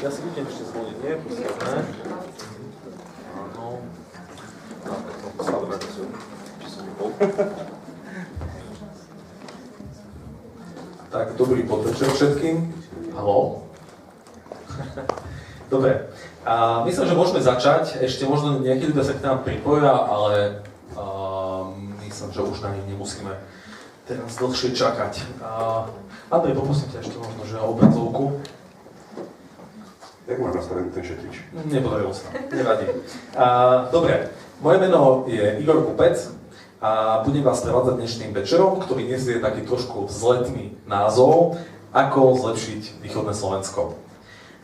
Ja si vidím ešte zvoliť, nie? Ne? Áno. Tak, dobrý podvečer všetkým. Haló. Dobre. A myslím, že môžeme začať. Ešte možno nejakí ľudia sa k nám pripoja, ale myslím, že už na nich nemusíme teraz dlhšie čakať. Andrej, poprosím ťa ešte možno, že obrazovku. Jak má nastavený ten šetrič? Nepodarilo sa, nevadí. Dobre, moje meno je Igor Kupec a budem vás prevádzať dnešným večerom, ktorý nesie taký trošku vzletný názov Ako zlepšiť východné Slovensko.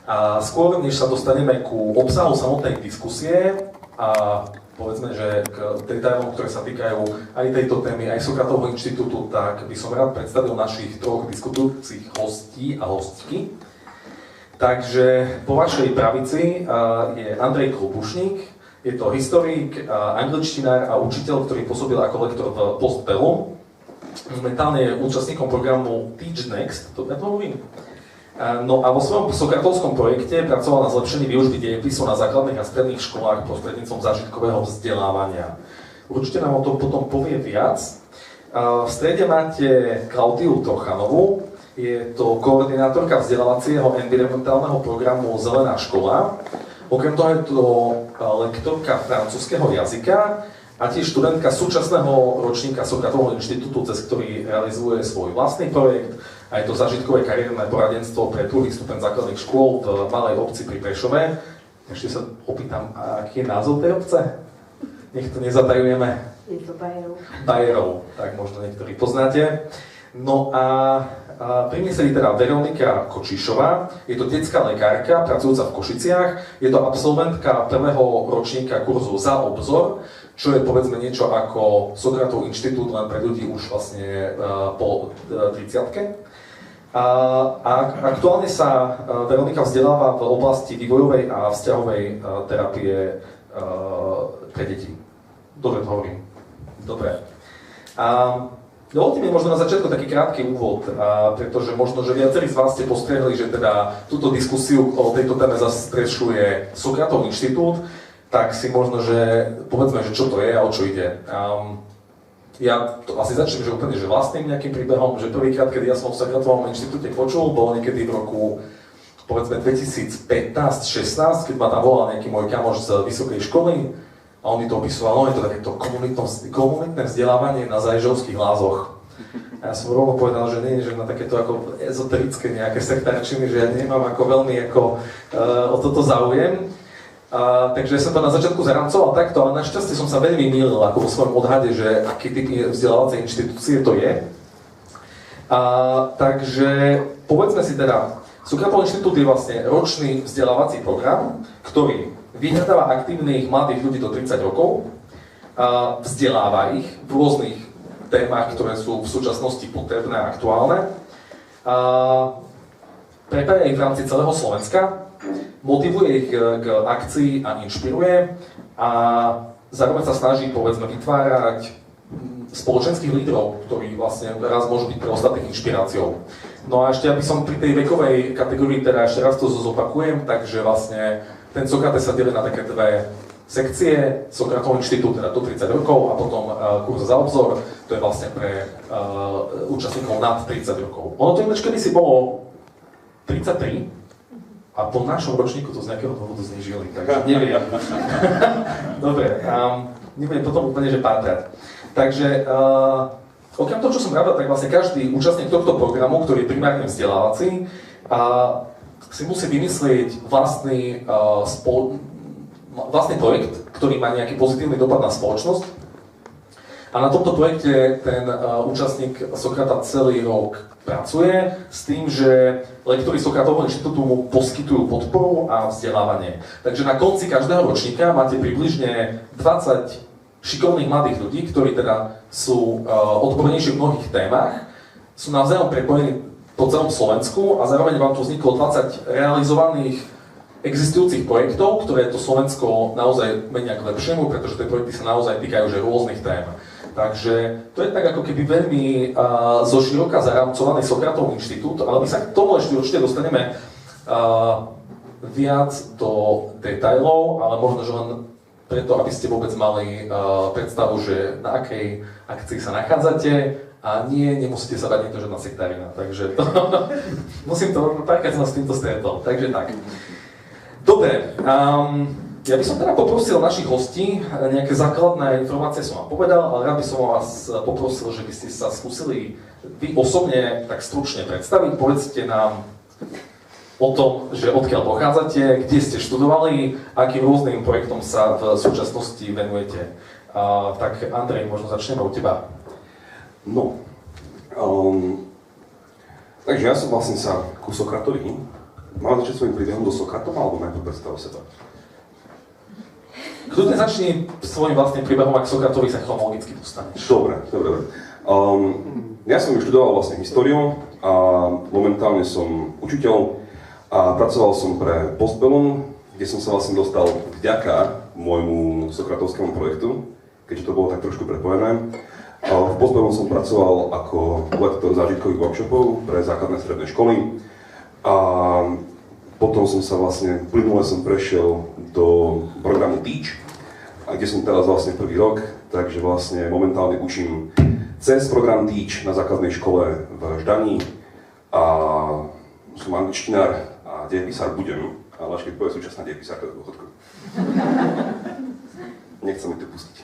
A skôr, než sa dostaneme ku obsahu samotnej diskusie a povedzme, že k detailom, ktoré sa týkajú aj tejto témy, aj Sokratovho inštitútu, tak by som rád predstavil našich troch diskutujúcich hostí a hostky. Takže po vašej pravici je Andrej Klobušník, je to historik, angličtinár a učiteľ, ktorý pôsobil ako lektor v Postbellum. Momentálne je účastníkom programu Teach Next, to mluvím. No a vo svojom sokratovskom projekte pracoval na zlepšení výučby dejepisu na základných a stredných školách prostredníctvom zážitkového vzdelávania. Určite nám o tom potom povie viac. V strede máte Klaudiu Trochanovú. Je to koordinátorka vzdelávacieho environmentálneho programu Zelená škola. Okrem toho je to lektorka francúzskeho jazyka a tiež študentka súčasného ročníka Sokratovho inštitútu, cez ktorý realizuje svoj vlastný projekt. A je to zažitkové kariérne poradenstvo pre druhý stupeň základných škôl v malej obci pri Prešove. Ešte sa opýtam, aký je názov tej obce? Nech to nezatajujeme. Je to Bajerov. Bajerov, tak možno niektorí poznáte. No a pri mne sedí teda Veronika Kočišová, je to detská lekárka, pracujúca v Košiciach, je to absolventka prvého ročníka kurzu Za obzor, čo je povedzme niečo ako Sokratov inštitút, len pre ľudí už vlastne po 30-ke. A aktuálne sa Veronika vzdeláva v oblasti vývojovej a vzťahovej terapie pre deti. Dobre to hovorím. Dobre. Dovolte mi možno na začiatku taký krátky úvod, pretože možno, že viacerí z vás ste postrehli, že teda túto diskusiu o tejto téme zastrešuje Sokratov inštitút, tak si možno, že povedzme, že čo to je a o čo ide. Ja to asi začnem, že úplne že vlastným nejakým príbehom, že prvýkrát, kedy ja som v Sokratovom inštitúte počul, bolo niekedy v roku povedzme 2015-16, keď ma tam volal nejaký môj kamoš z vysokej školy, a on mi to opisoval, no je to takéto komunitné vzdelávanie na Zajžovských lázoch. A ja som rovno povedal, že nie, že na takéto ako ezoterické nejaké sektáčiny, že ja nemám ako veľmi o toto záujem. Takže som to na začiatku zaramcoval takto, ale našťastie som sa veľmi mýlil ako vo svojom odhade, že aký typ vzdelávacej inštitúcie to je. Takže povedzme si teda, Sokratov inštitút je vlastne ročný vzdelávací program, ktorý vyhľadáva aktívnych mladých ľudí do 30 rokov, vzdeláva ich v rôznych témach, ktoré sú v súčasnosti potrebné a aktuálne, prepája ich v rámci celého Slovenska, motivuje ich k akcii a inšpiruje a zároveň sa snaží, povedzme, vytvárať spoločenských lídrov, ktorí vlastne raz môžu byť pre ostatných inšpiráciou. No a ešte, aby som pri tej vekovej kategórii, teda ešte raz to zopakujem, takže vlastne ten Sokrates sa delí na také dve sekcie, Sokratov inštitút teda do 30 rokov a potom kurz Za obzor, to je vlastne pre účastníkov nad 30 rokov. Ono to ináč kedysi bolo 33 a po našom ročníku to z nejakého dôvodu znižili, takže neviem. Dobre, nebudem potom úplne že pátrať. Takže okrem toho, čo som pravda, tak vlastne každý účastník tohto programu, ktorý je primárne vzdelávací, si musí vymyslieť vlastný projekt, ktorý má nejaký pozitívny dopad na spoločnosť. A na tomto projekte ten účastník Sokrata celý rok pracuje s tým, že lektori Sokratovho inštitútu mu poskytujú podporu a vzdelávanie. Takže na konci každého ročníka máte približne 20 šikovných mladých ľudí, ktorí teda sú odbornejší v mnohých témach, sú navzájom prepojení po celom Slovensku a zároveň vám tu vzniklo 20 realizovaných existujúcich projektov, ktoré to Slovensko naozaj menia k lepšiemu, pretože tie projekty sa naozaj týkajú že rôznych tém. Takže to je tak ako keby veľmi zoširoka zarámcovaný Sokratov inštitút, ale my sa k tomu ešte určite dostaneme viac do detailov, ale možno, že len preto, aby ste vôbec mali predstavu, že na akej akcii sa nachádzate a nemusíte sa bať niekto, že na sektárina. Takže to, musím to, párkrát som s týmto stretol, takže tak. Dobre, ja by som teda poprosil našich hostí, nejaké základné informácie som vám povedal, ale rád by som vás poprosil, že by ste sa skúsili vy osobne tak stručne predstaviť. Povedzte nám o tom, že odkiaľ pochádzate, kde ste študovali, akým rôznym projektom sa v súčasnosti venujete. Tak Andrej, možno začneme u teba. No, takže ja som vlastne sa ku Sokratovi. Mám začať svojím príbehom do Sokratova, alebo najprv predstav o seba? Kľudne začni svojím vlastným príbehom, ak Sokratovi sa chronologicky dostaneš. Dobre. Ja som vyštudoval vlastne históriu a momentálne som učiteľ a pracoval som pre Postbellum, kde som sa vlastne dostal vďaka môjmu sokratovskému projektu, keďže to bolo tak trošku prepojené. V Postbellum som pracoval ako lektor zážitkových workshopov pre základné stredné školy a potom som sa vlastne, plynule som prešiel do programu Teach, kde som teraz vlastne prvý rok, takže vlastne momentálne učím cez program Teach na základnej škole v Ždaní a som angličtinár a dejepisár budem, ale až keď povie súčasná dejepisárka do dôchodku. Nechcem mi to pustiť.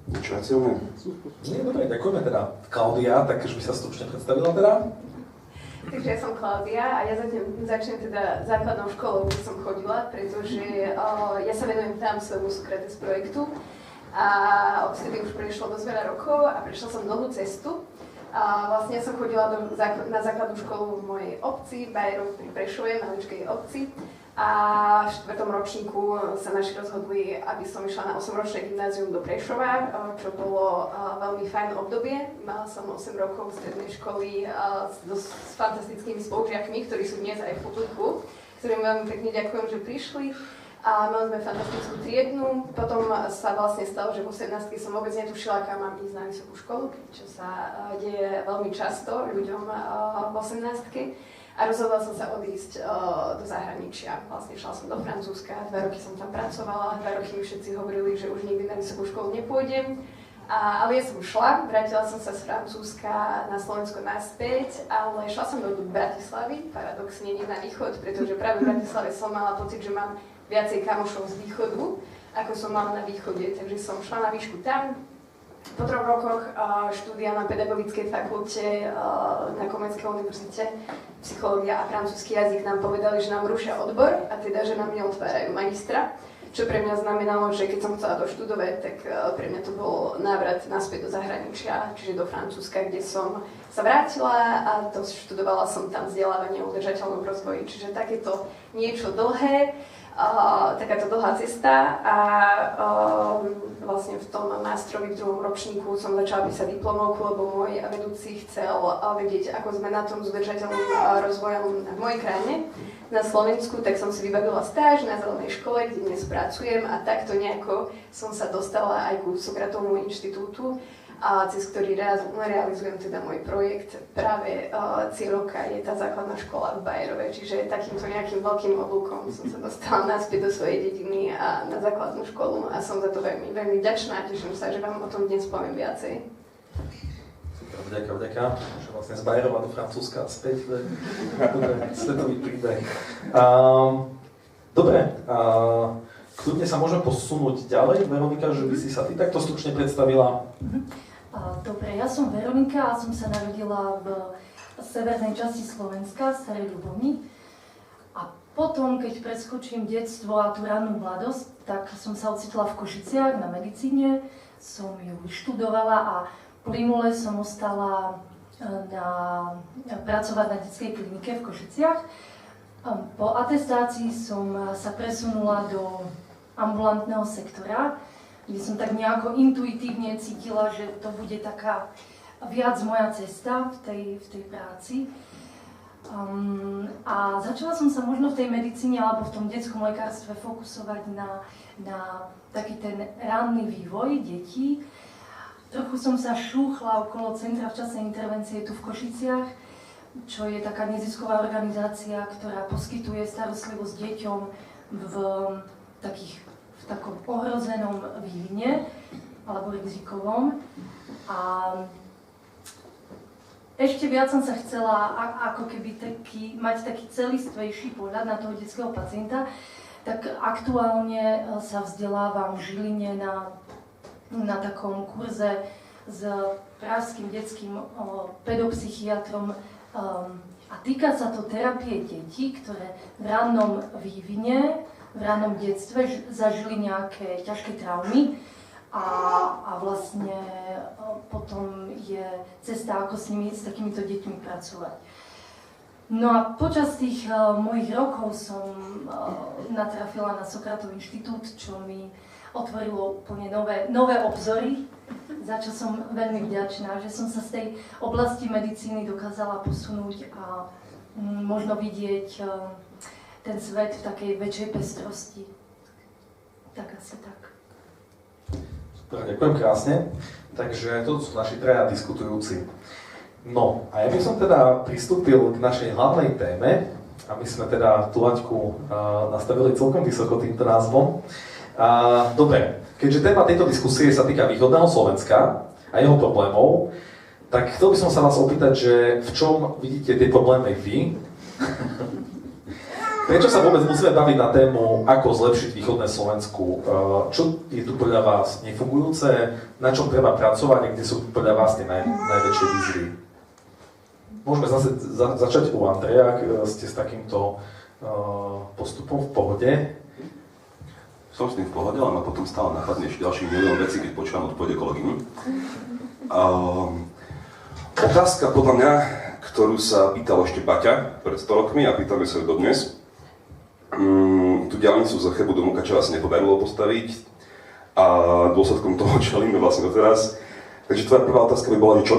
Niečo viac o mne? Nie, dobre, ďakujeme teda. Klaudia, tak už by sa stručne predstavila teda. Takže ja som Klaudia a ja začnem teda základnou školou, kde som chodila, pretože ja sa venujem tam svojmu Sokrates projektu a odtedy už prešlo dosť veľa rokov a prešla som dlhú cestu. A vlastne ja som chodila na základnú školu v mojej obci, Bajerov pri Prešove, maličkej obci. A v 4. ročníku sa naši rozhodli, aby som išla na 8-ročné gymnázium do Prešova, čo bolo veľmi fajn obdobie. Mala som 8 rokov strednej školy s fantastickými spolužiakmi, ktorí sú dnes aj v publiku, ktorým veľmi pekne ďakujem, že prišli. A mali sme fantastickú triednu. Potom sa vlastne stalo, že v 18. som vôbec netušila, kam mám ísť na vysokú školu, čo sa deje veľmi často ľuďom v 18. A rozhodla som sa odísť do zahraničia. Vlastne šla som do Francúzska, 2 roky som tam pracovala, 2 roky mi všetci hovorili, že už nikdy na vysokú školu nepôjdem. Ale ja som šla, vrátila som sa z Francúzska na Slovensko naspäť, ale šla som do Bratislavy, paradoxne nie na východ, pretože práve v Bratislave som mala pocit, že mám viacej kamošov z východu, ako som mala na východe, takže som šla na výšku tam. Po 3 rokoch štúdia na pedagogickej fakulte na Komenskej univerzite, psychológia a francúzsky jazyk nám povedali, že nám rušia odbor a teda, že nám neotvárajú magistra. Čo pre mňa znamenalo, že keď som chcela doštudovať, tak pre mňa to bol návrat naspäť do zahraničia, čiže do Francúzska, kde som sa vrátila a študovala som tam vzdelávanie o udržateľnom rozvoji. Čiže takéto niečo dlhé, takáto dlhá cesta a vlastne v tom mástrovi v 2. ročníku som začala písať diplomovku, lebo môj vedúci chcel vedieť, ako sme na tom s udržateľným rozvojom v mojej krajine. Na Slovensku, tak som si vybavila stáž na Zelenej škole, kde dnes pracujem a takto nejako som sa dostala aj ku Sokratovmu inštitútu, a cez ktorý realizujem teda môj projekt. Práve cieľ roka je tá základná škola v Bajerove, čiže takýmto nejakým veľkým oblúkom som sa dostala naspäť do svojej dediny a na základnú školu a som za to veľmi, veľmi vďačná a teším sa, že vám o tom dnes poviem viacej. Vďaka, že vlastne z Bajerova do Francúzska a späť, svetový príbeh. Dobre, kľudne sa môžem posunúť ďalej. Veronika, že by si sa ty takto stručne predstavila. Dobre, ja som Veronika a som sa narodila v severnej časti Slovenska, Starej Ľubovni. A potom, keď preskočím detstvo a tú rannú mladosť, tak som sa ocitla v Košiciach na medicíne, som ju vyštudovala a plynule som ostala pracovať na detskej klinike v Košiciach. Po atestácii som sa presunula do ambulantného sektora, kde som tak nejako intuitívne cítila, že to bude taká viac moja cesta v tej práci. A začala som sa možno v tej medicíne alebo v tom detskom lekárstve fokusovať na taký ten ranný vývoj detí. Trochu som sa šúchla okolo Centra včasnej intervencie tu v Košiciach, čo je taká nezisková organizácia, ktorá poskytuje starostlivosť deťom v takom ohrozenom vývine alebo rizikovom. A ešte viac som sa chcela ako keby mať taký celistvejší pohľad na toho detského pacienta, tak aktuálne sa vzdelávam v Žiline na takom kurze s pražským detským pedopsychiatrom a týka sa to terapie detí, ktoré v rannom vývine, v rannom detstve zažili nejaké ťažké traumy a vlastne potom je cesta, ako s takýmito deťmi pracovať. No a počas tých mojich rokov som natrafila na Sokratov inštitút, čo mi otvorilo úplne nové obzory, za čo som veľmi vďačná, že som sa z tej oblasti medicíny dokázala posunúť a možno vidieť ten svet v takej väčšej pestrosti. Tak asi tak. Super, ďakujem krásne. Takže toto sú naši traja diskutujúci. No, a ja by som teda pristúpil k našej hlavnej téme a my sme teda tú laťku nastavili celkom vysoko týmto názvom. Dobre, keďže téma tejto diskusie sa týka východného Slovenska a jeho problémov, tak chcel by som sa vás opýtať, že v čom vidíte tie problémy vy? Prečo sa vôbec musíme baviť na tému, ako zlepšiť východné Slovensku? Čo je tu podľa vás nefungujúce? Na čom treba pracovať a kde sú podľa vás tie najväčšie výzvy? Môžeme zase začať u Andreja, ak ste s takýmto postupom v pohode. Som s tým v pohode, ale ma potom stále napadne ešte ďalších milión vecí, keď počúvam odpoveď kolegyni. Otázka podľa mňa, ktorú sa pýtal ešte Baťa pred 100 rokmi a pýtame sa ju dodnes. Tú diaľnicu za Chebu do Mukačeva sa nepodarilo postaviť a dôsledkom toho čelíme vlastne doteraz. Takže tvoja prvá otázka by bola, že čo?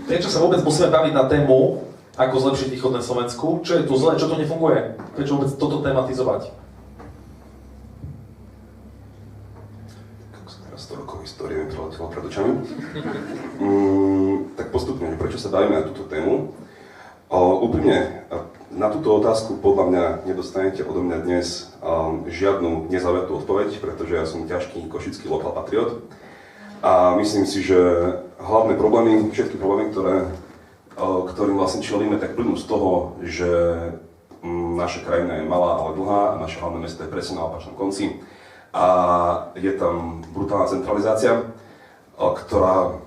Prečo sa vôbec musíme baviť na tému, ako zlepšiť východné Slovensku? Čo je tu zle, čo tu nefunguje? Prečo vôbec toto tematizovať? Kako sa teraz 100 rokov histórie mi preletelo pred očami. Tak postupne, prečo sa bavíme na túto tému? Úprimne, na túto otázku podľa mňa nedostanete odo mňa dnes žiadnu nezaujatú odpoveď, pretože ja som ťažký košický lokal patriot a myslím si, že hlavné problémy, všetky problémy, ktorým vlastne čelíme, tak plynú z toho, že naša krajina je malá, ale dlhá a naše hlavné mesto je presne na opačnom konci a je tam brutálna centralizácia, ktorá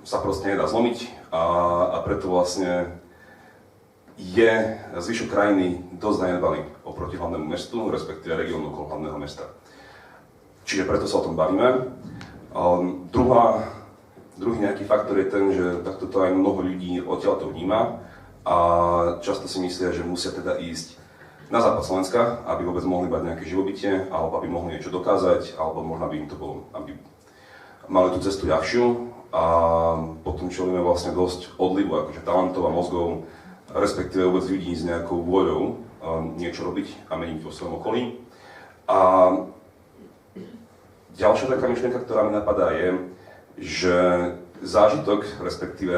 sa proste nedá zlomiť a preto vlastne je zvyšok krajiny dosť zanedbaný oproti hlavnému mestu, respektíve regiónu okolo hlavného mesta. Čiže preto sa o tom bavíme. Druhý nejaký faktor je ten, že takto to aj mnoho ľudí odtiaľ to vníma a často si myslia, že musia teda ísť na západ Slovenska, aby vôbec mohli mať nejaké živobytie, alebo aby mohli niečo dokázať, alebo možno by im to bolo, aby mali tú cestu ľahšiu a potom čelíme vlastne dosť odlivu akože talentov a mozgov, respektíve vôbec ľudí s nejakou vôľou niečo robiť a meniť vo svojom okolí. A ďalšia taká myšlienka, ktorá mi napadá je, že zážitok, respektíve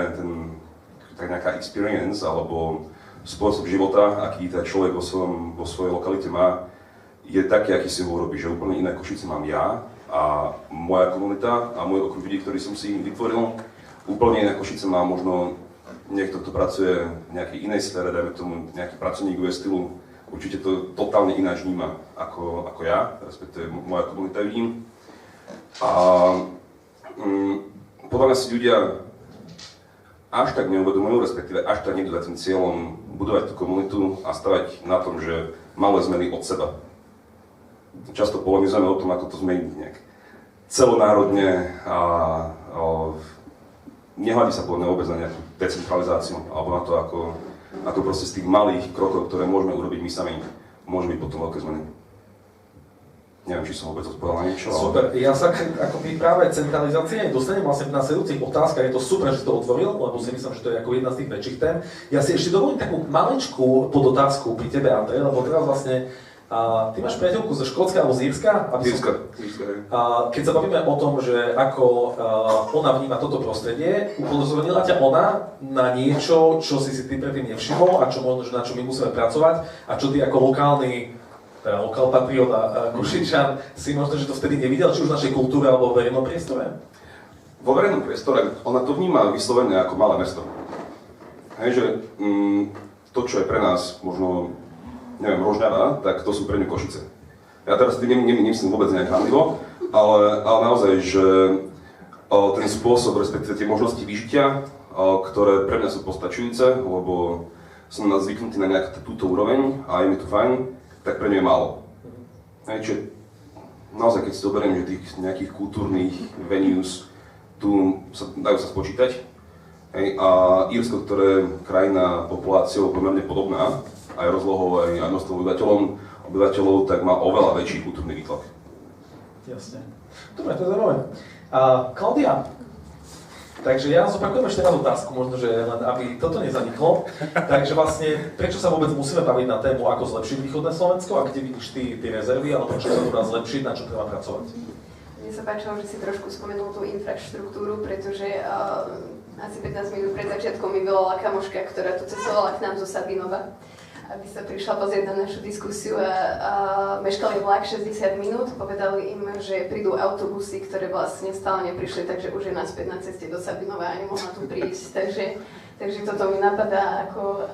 tak nejaká experience alebo spôsob života, aký ten človek vo svojej lokalite má, je taký, aký si ho urobí, že úplne iné Košice mám ja a moja komunita a môj okruh ľudí, ktorý som si vytvoril. Úplne iné Košice má možno niekto, kto pracuje v nejakej inej sfére, dajme tomu nejaký pracovník stylu, určite to totálne ináč vníma ako ja, respektíve moja komunita ľudí. A podľa mňa si ľudia až tak neuvedomujú, respektíve až tak niekto za tým cieľom budovať tú komunitu a stavať na tom, že malé zmeny od seba. Často polemizujeme o tom, ako to zmeniť nejak celonárodne a nehľadí sa podľa mňa vôbec na nejakú decentralizáciu alebo na to, ako proste z tých malých krokov, ktoré môžeme urobiť my sami, môže byť potom veľké zmeny. Neviem, či som vôbec odpovedal na niečo, ale... Super, ja sa akoby práve centralizácie dostanem vlastne na sledujúcich otázkach, je to super, že si to otvoril, lebo si myslím, že to je ako jedna z tých väčších tém. Ja si ešte dovolím takú maličkú podotázku pri tebe, Andrej, lebo teraz vlastne ty máš priateľku zo Škótska alebo z Írska? Írska. Keď sa bavíme o tom, že ako ona vníma toto prostredie, upozornila ťa ona na niečo, čo si ty predtým nevšimol a čo možno, na čo my musíme pracovať a čo ty ako lokál patriot a Košičan si možno, že to vtedy nevidel, či už v našej kultúre alebo v verejnom priestore? Vo verejnom priestore ona to vníma vyslovene ako malé mesto. Hej, že to, čo je pre nás možno, neviem, Rožňava, tak to sú pre ňu Košice. Ja teraz tým nemyslím vôbec nejak hanlivo, ale naozaj, že ten spôsob, respektíve tie možnosti vyžitia, ktoré pre mňa sú postačujúce, lebo som zvyknutý na nejakú túto úroveň a je mi to fajn, tak pre ňu je málo. Hej, čiže naozaj, keď si zoberiem, že tých nejakých kultúrnych venues tu dajú sa spočítať, hej, a Írsko, ktoré je krajina populáciou pomerne podobná, aj rozlohou, aj množstvom obyvateľov, tak má oveľa väčší kultúrny výtlak. Jasne. Dobre, to je zaujímavé. Klaudia, takže ja zopakujem ešte raz otázku, možno, že len aby toto nezaniklo. Takže vlastne, prečo sa vôbec musíme baviť na tému, ako zlepšiť východné Slovensko a kde vidíš ty tie rezervy, alebo čo sa dá zlepšiť, na čo treba pracovať? Mne sa páčilo, že si trošku spomenul tú infraštruktúru, pretože asi 15 minút pred začiatkom mi volala kamoška, ktorá tu cestovala k nám zo Sabinova, aby sa prišla pozrieť na našu diskusiu a meškali vlak 60 minút. Povedali im, že prídu autobusy, ktoré vlastne stále neprišli, takže už je naspäť na ceste do Sabinova a nemohla tu prísť. Takže toto mi napadá ako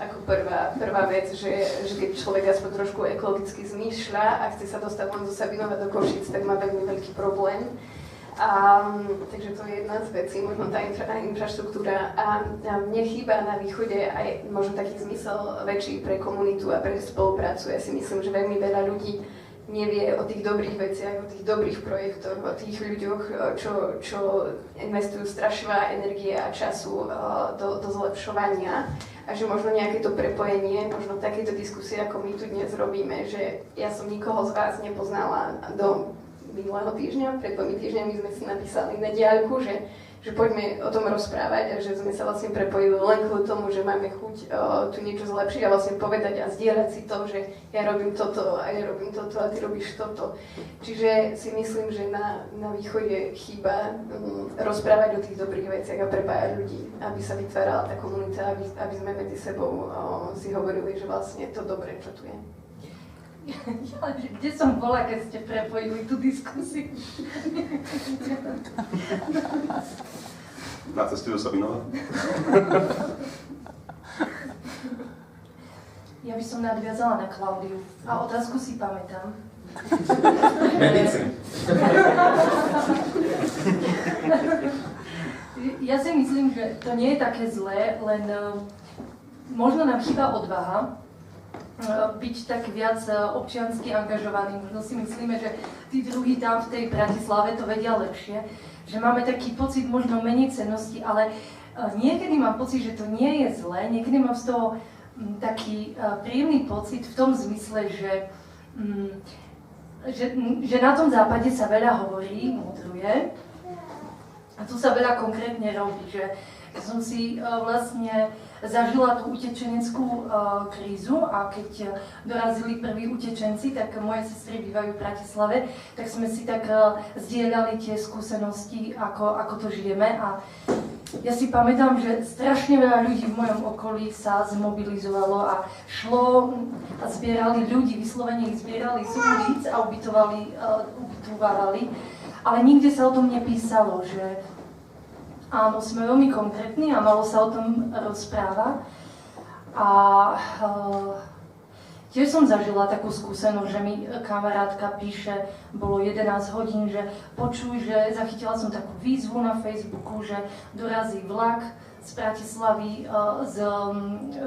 prvá vec, že keď človek aspoň trošku ekologicky zmýšľa a chce sa dostať len do Sabinova, do Košíc, tak má veľmi veľký problém. Takže to je jedna z vecí, možno tá infraštruktúra. A mne chýba na východe aj možno taký zmysel väčší pre komunitu a pre spoluprácu. Ja si myslím, že veľmi veľa ľudí nevie o tých dobrých veciach, o tých dobrých projektoch, o tých ľuďoch, čo investujú strašne veľa energie a času do zlepšovania. A že možno nejaké to prepojenie, možno takéto diskusie, ako my tu dnes robíme, že ja som nikoho z vás nepoznala do minulého týždňa, pred 2 týždňami sme si napísali na diaľku, že poďme o tom rozprávať a že sme sa vlastne prepojili len kvôli tomu, že máme chuť tu niečo zlepšiť a vlastne povedať a zdieľať si to, že ja robím toto a ja robím toto a ty robíš toto. Čiže si myslím, že na východe chýba rozprávať o tých dobrých veciach a prepájať ľudí, aby sa vytvárala tá komunita, aby sme medzi sebou si hovorili, že vlastne to dobré, čo tu je. Kde som bola, keď ste prepojili tú diskusiu? Na ceste do Sabinova? Ja by som nadviazala na Klaudiu a otázku si pamätám. Medici. Ja si myslím, že to nie je také zlé, len možno nám chýba odvaha byť tak viac občiansky angažovaný. Možno si myslíme, že tí druhí tam v tej Bratislave to vedia lepšie, že máme taký pocit možno menej cennosti, ale niekedy mám pocit, že to nie je zlé, niekedy mám z toho taký príjemný pocit v tom zmysle, že na tom západe sa veľa hovorí, mudruje a tu sa veľa konkrétne robí, že som si vlastne zažila tú utečeneckú krízu a keď dorazili prví utečenci, tak moje sestry bývajú v Bratislave, tak sme si tak zdieľali tie skúsenosti, ako to žijeme a ja si pamätám, že strašne veľa ľudí v mojom okolí sa zmobilizovalo a šlo a zbierali ľudí, vyslovene ich zbierali z ulic a ubytovávali, ale nikde sa o tom nepísalo, že áno, sme veľmi konkrétni a malo sa o tom rozprávať. A tiež som zažila takú skúsenosť, že mi kamarátka píše, bolo 11 hodín, že počuj, že zachytila som takú výzvu na Facebooku, že dorazí vlak z Bratislavy,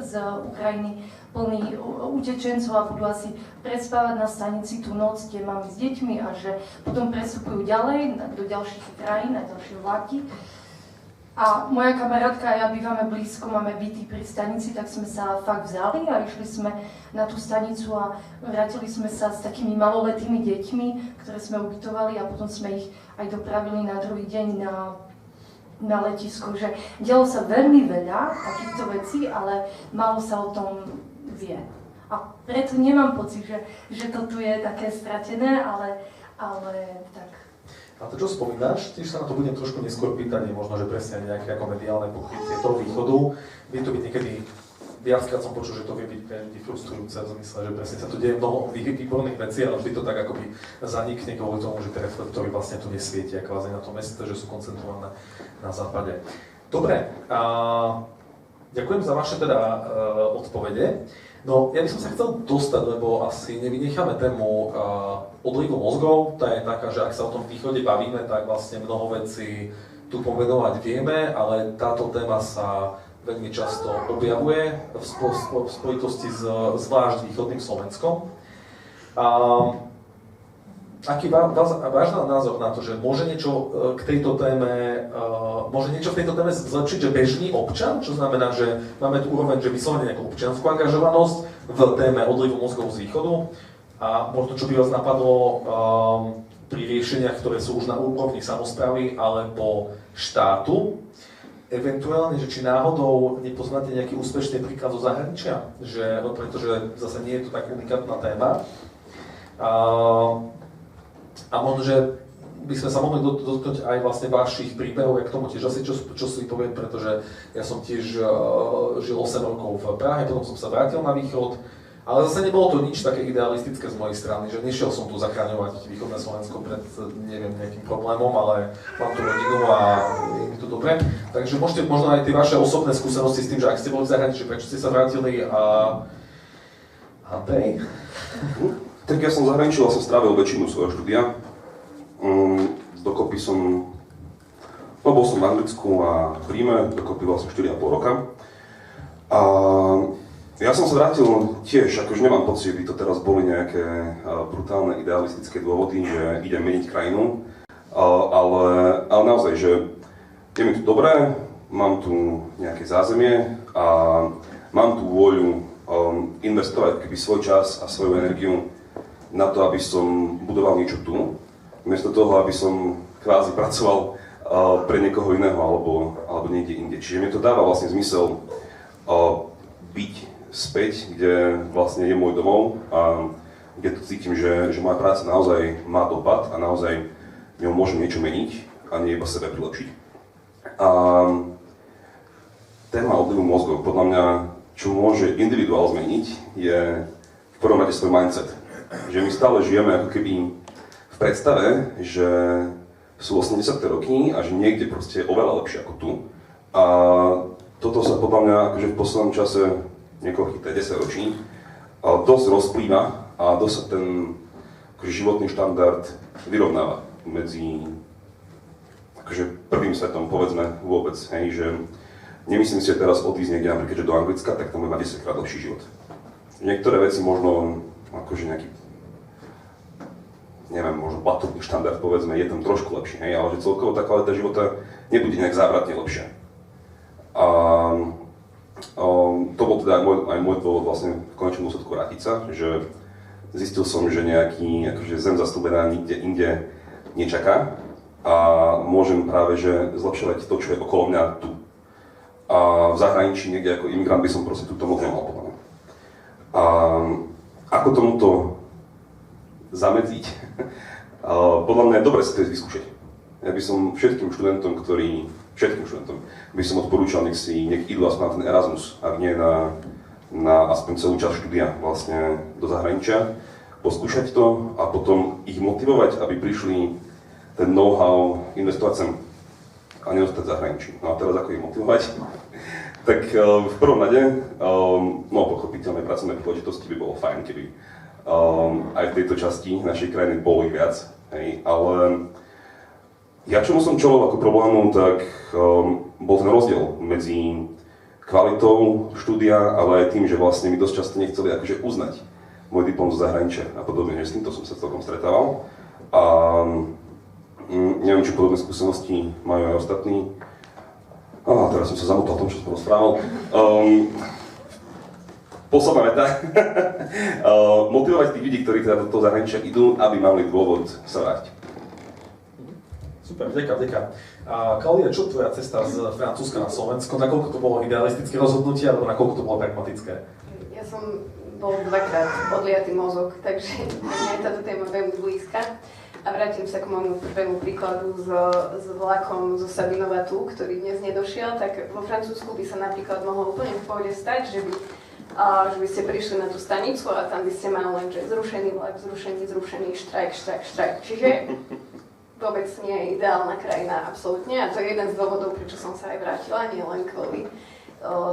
z Ukrajiny plný utečencov a budú asi prespávať na stanici tú noc, tie mami s deťmi a že potom prestupujú ďalej do ďalších krajín, na ďalšie vlaky. A moja kamarátka a ja bývame blízko, máme byty pri stanici, tak sme sa fakt vzali a išli sme na tú stanicu a vrátili sme sa s takými maloletými deťmi, ktoré sme ubytovali a potom sme ich aj dopravili na druhý deň na letisko. Že dialo sa veľmi veľa takýchto vecí, ale málo sa o tom vie. A preto nemám pocit, že to tu je také stratené, ale tak. A to, čo spomínaš, tiež sa na to budem trošku neskôr pýtať, je možno, že presne nejaké ako mediálne pokrytie toho východu. Vie to byť niekedy, viackrát som počul, že to vie byť pre ľudí frustrujúce v zmysle, že presne sa tu deje mnoho výborných vecí, ale vždy to tak akoby zanikne kvôli tomu, že tie reflektory vlastne tu nesvietia kvázi na tom meste, že sú koncentrované na západe. Dobre, ďakujem za vaše teda odpovede. No, ja by som sa chcel dostať, lebo asi nevynecháme tému odlivu mozgov. Tá je taká, že ak sa o tom východe bavíme, tak vlastne mnoho vecí tu pomenovať vieme, ale táto téma sa veľmi často objavuje v spojitosti s zvlášť východným Slovenskom. Aký váš názor na to, že môže niečo k tejto téme, môže niečo v tejto téme zlepšiť, že bežný občan, čo znamená, že máme tu úroveň, že vyslovene nejakú občiansku angažovanosť v téme odlivu mozgov z východu a možno čo by vás napadlo pri riešeniach, ktoré sú už na úrovni samosprávy alebo štátu, eventuálne, že či náhodou nepoznáte nejaký úspešný príklad zo zahraničia, že, pretože zase nie je to tak unikátna téma. A možno, že by sme sa mohli dotknúť aj vlastne vašich príbehov, ja k tomu tiež asi čo si poviem, pretože ja som tiež žil 8 rokov v Prahe, potom som sa vrátil na východ, ale zase nebolo to nič také idealistické z mojej strany, že nešiel som tu zachraňovať východné Slovensko pred, neviem, nejakým problémom, ale mám tu rodinu a je mi to dobre. Takže môžete možno aj tie vaše osobné skúsenosti s tým, že ak ste boli v zahraničí, prečo ste sa vrátili a Andrej? Tak ja som v zahraničí vlastne strávil väčšinu svojho štúdia. Dokopy som, bol som v Anglicku a v Ríme, dokopy vlastne 4,5 roka. A ja som sa vrátil tiež, akože nemám pocit, že by to teraz boli nejaké brutálne idealistické dôvody, že idem meniť krajinu, ale naozaj, že je mi tu dobré, mám tu nejaké zázemie a mám tu vôľu investovať keby svoj čas a svoju energiu na to, aby som budoval niečo tu, miesto toho, aby som kvázi pracoval pre niekoho iného alebo niekde inde. Čiže mi to dáva vlastne zmysel byť späť, kde vlastne je môj domov a kde tu cítim, že moja práca naozaj má dopad a naozaj ňou môžem niečo meniť a nie iba sebe prilepšiť. A téma odlivu mozgov, podľa mňa, čo môže individuál zmeniť, je v prvom rade svoj mindset. Že my stále žijeme ako keby v predstave, že sú 80. roky a že niekde proste je oveľa lepšie ako tu. A toto sa podľa mňa akože v poslednom čase niekoľkých 10 ročí dosť rozplýva a dosť sa ten akože životný štandard vyrovnáva medzi akože prvým svetom, povedzme vôbec, hej, že nemyslím si, že teraz odísť niekde napríklad že do Anglicka, tak tam bude mať 10 krát lepší život. Niektoré veci možno akože nejaký, neviem, možno platobný štandard, povedzme, je tam trošku lepší, hej, ale že celkovo tá kvalita života nebude nejak závratne lepšia. A to bol teda aj môj dôvod vlastne v konečnom dôsledku vrátiť sa, že zistil som, že nejaký akože zem zasľúbená nikde inde nečaká a môžem práve že zlepšovať to, čo je okolo mňa tu. A v zahraničí niekde ako imigrant by som proste túto moc nemal podľa mňa. A ako tomuto zamedziť? Podľa mňa je dobre si to vyskúšať. Ja by som všetkým študentom by som odporúčal, nech idú aspoň na ten Erasmus, ak nie na aspoň celú časť štúdia vlastne do zahraničia, poskúšať to a potom ich motivovať, aby prišli ten know-how investovať sem a neostať v zahraničí. No a teraz ako ich motivovať? Tak v prvom rade, no pochopiteľné pracovné príležitosti by bolo fajn, keby aj v tejto časti našej krajiny bolo ich viac, hej, ale ja čomu som čelil ako problémom, tak bol ten rozdiel medzi kvalitou štúdia, ale aj tým, že vlastne mi dosť často nechceli akože uznať môj diplom zo zahraničia a podobne, že s týmto som sa celkom stretával. A neviem, či podobné skúsenosti majú aj ostatní. Teraz som sa zamotal tom, čo som rozprával. Posledná veta. Motivovať tých ľudí, ktorí teda do toho zahraničia idú, aby mali dôvod sa vrátiť. Super, ďakujem. Klaudia, čo tvoja cesta z Francúzska na Slovensko? Nakoľko to bolo idealistické rozhodnutie, alebo nakoľko to bolo pragmatické? Ja som bol dvakrát odliatý mozog, takže mňa je táto téma veľmi blízka. A vrátim sa k môjmu prvému príkladu s vlakom zo Sabinova tu, ktorý dnes nedošiel, tak vo Francúzsku by sa napríklad mohlo úplne v pohode stať, že by ste prišli na tú stanicu a tam by ste mali len, že zrušený vlak, zrušený, štrajk. Čiže vôbec nie je ideálna krajina, absolútne. A to je jeden z dôvodov, prečo som sa aj vrátila, nie len kvôli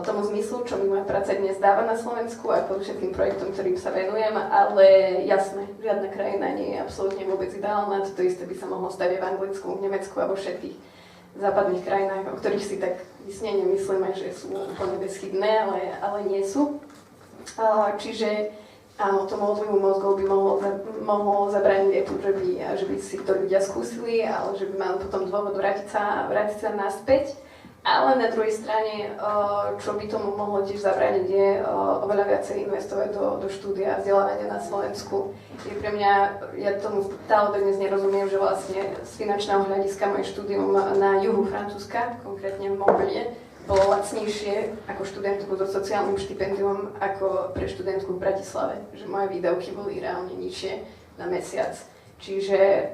tomu zmyslu, čo mi moja práca dnes dáva na Slovensku a kvôli všetkým projektom, ktorým sa venujem, ale jasné, žiadna krajina nie je absolútne vôbec ideálna. Toto isté by sa mohlo stať aj v Anglicku, v Nemecku a vo všetkých západných krajinách, o ktorých si tak vysnene myslíme, že sú úplne bezchybné, ale nie sú. Čiže áno, tomu odlivu mozgov by mohlo zabrániť aj tu, že by si to ľudia skúsili, ale že by mali potom dôvod vrátiť sa naspäť. Ale na druhej strane, čo by tomu mohlo tiež zabrániť, je oveľa viacej investovať do štúdia a vzdelávania na Slovensku. Je pre mňa, ja tomu stále dnes nerozumiem, že vlastne z finančného hľadiska moje štúdium na juhu Francúzska, konkrétne v Montpellier, bolo lacnejšie ako študentku so sociálnym štipendium ako pre študentku v Bratislave. Že moje výdavky boli reálne nižšie na mesiac. Čiže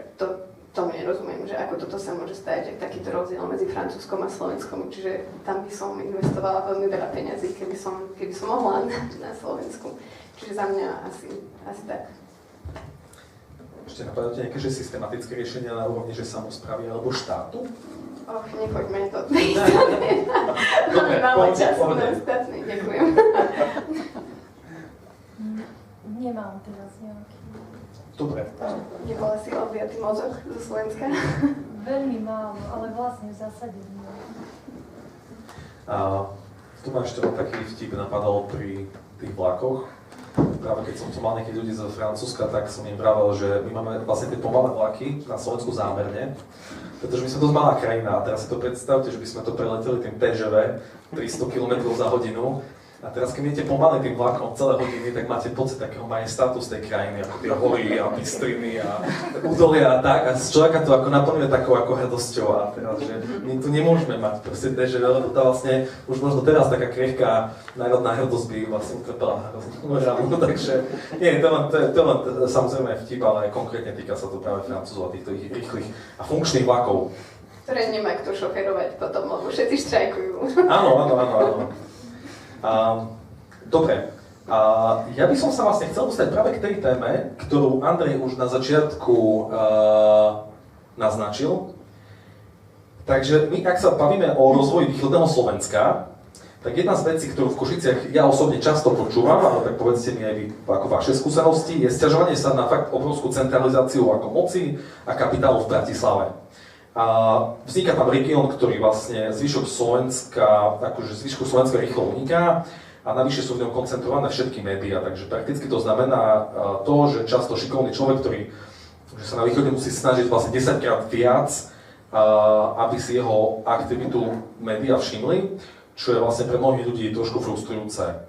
tomu nerozumiem, že ako toto sa môže stať, že takýto rozdiel medzi Francúzskom a Slovenskom. Čiže tam by som investovala veľmi veľa peňazí, keby som mohla na Slovensku. Čiže za mňa asi tak. Ešte napadá nejaké systematické riešenia na úrovni, že samosprávy alebo štátu? Nepoďme to tej strany. Máme málo času na ostatné. Ďakujem. Nemám teraz nejaký. Dobre. Nebola si odliatý mozog zo Slovenska? Veľmi málo, ale vlastne v zásade nie. Tu ma ešte taký vtip napadol pri tých vlakoch. Práve keď som tu mal nejakých ľudí z Francúzska, tak som im vravel, že my máme vlastne tie pomalé vlaky na Slovensku zámerne, pretože my sme dosť malá krajina a teraz si to predstavte, že by sme to preleteli tým TGV 300 km za hodinu. A teraz, keď idete pomaly tým vlakom celé hodiny, tak máte pocit takého majestátu z tej krajiny, ako tie hory a bystriny a údolia a tak. A z človeka to ako naplňuje takou ako hrdosťou. A teraz, že my tu nemôžeme mať proste TGV, lebo to vlastne už možno teraz taká krehká národná hrdosť by vlastne utrpela hrozno. Takže nie, to len samozrejme vtip, ale aj konkrétne týka sa to práve Francúzov a týchto ich rýchlych a funkčných vlakov. Ktoré nemá kto šoferovať potom, lebo všetci štrajkujú. Áno. Dobre, ja by som sa vlastne chcel dostať práve k tej téme, ktorú Andrej už na začiatku naznačil. Takže my, ak sa bavíme o rozvoji východného Slovenska, tak jedna z vecí, ktorú v Košiciach ja osobne často počúvam, ale tak povedzte mi aj vy ako vaše skúsenosti, je sťažovanie sa na fakt obrovskú centralizáciu ako moci a kapitálu v Bratislave. A vzniká tam región, ktorý vlastne zvyšok Slovenska rýchlo uniká a navyše sú v ňom koncentrované všetky médiá, takže prakticky to znamená to, že často šikovný človek, ktorý sa na východe musí snažiť vlastne 10-krát viac, aby si jeho aktivitu médiá všimli, čo je vlastne pre mnohých ľudí trošku frustrujúce.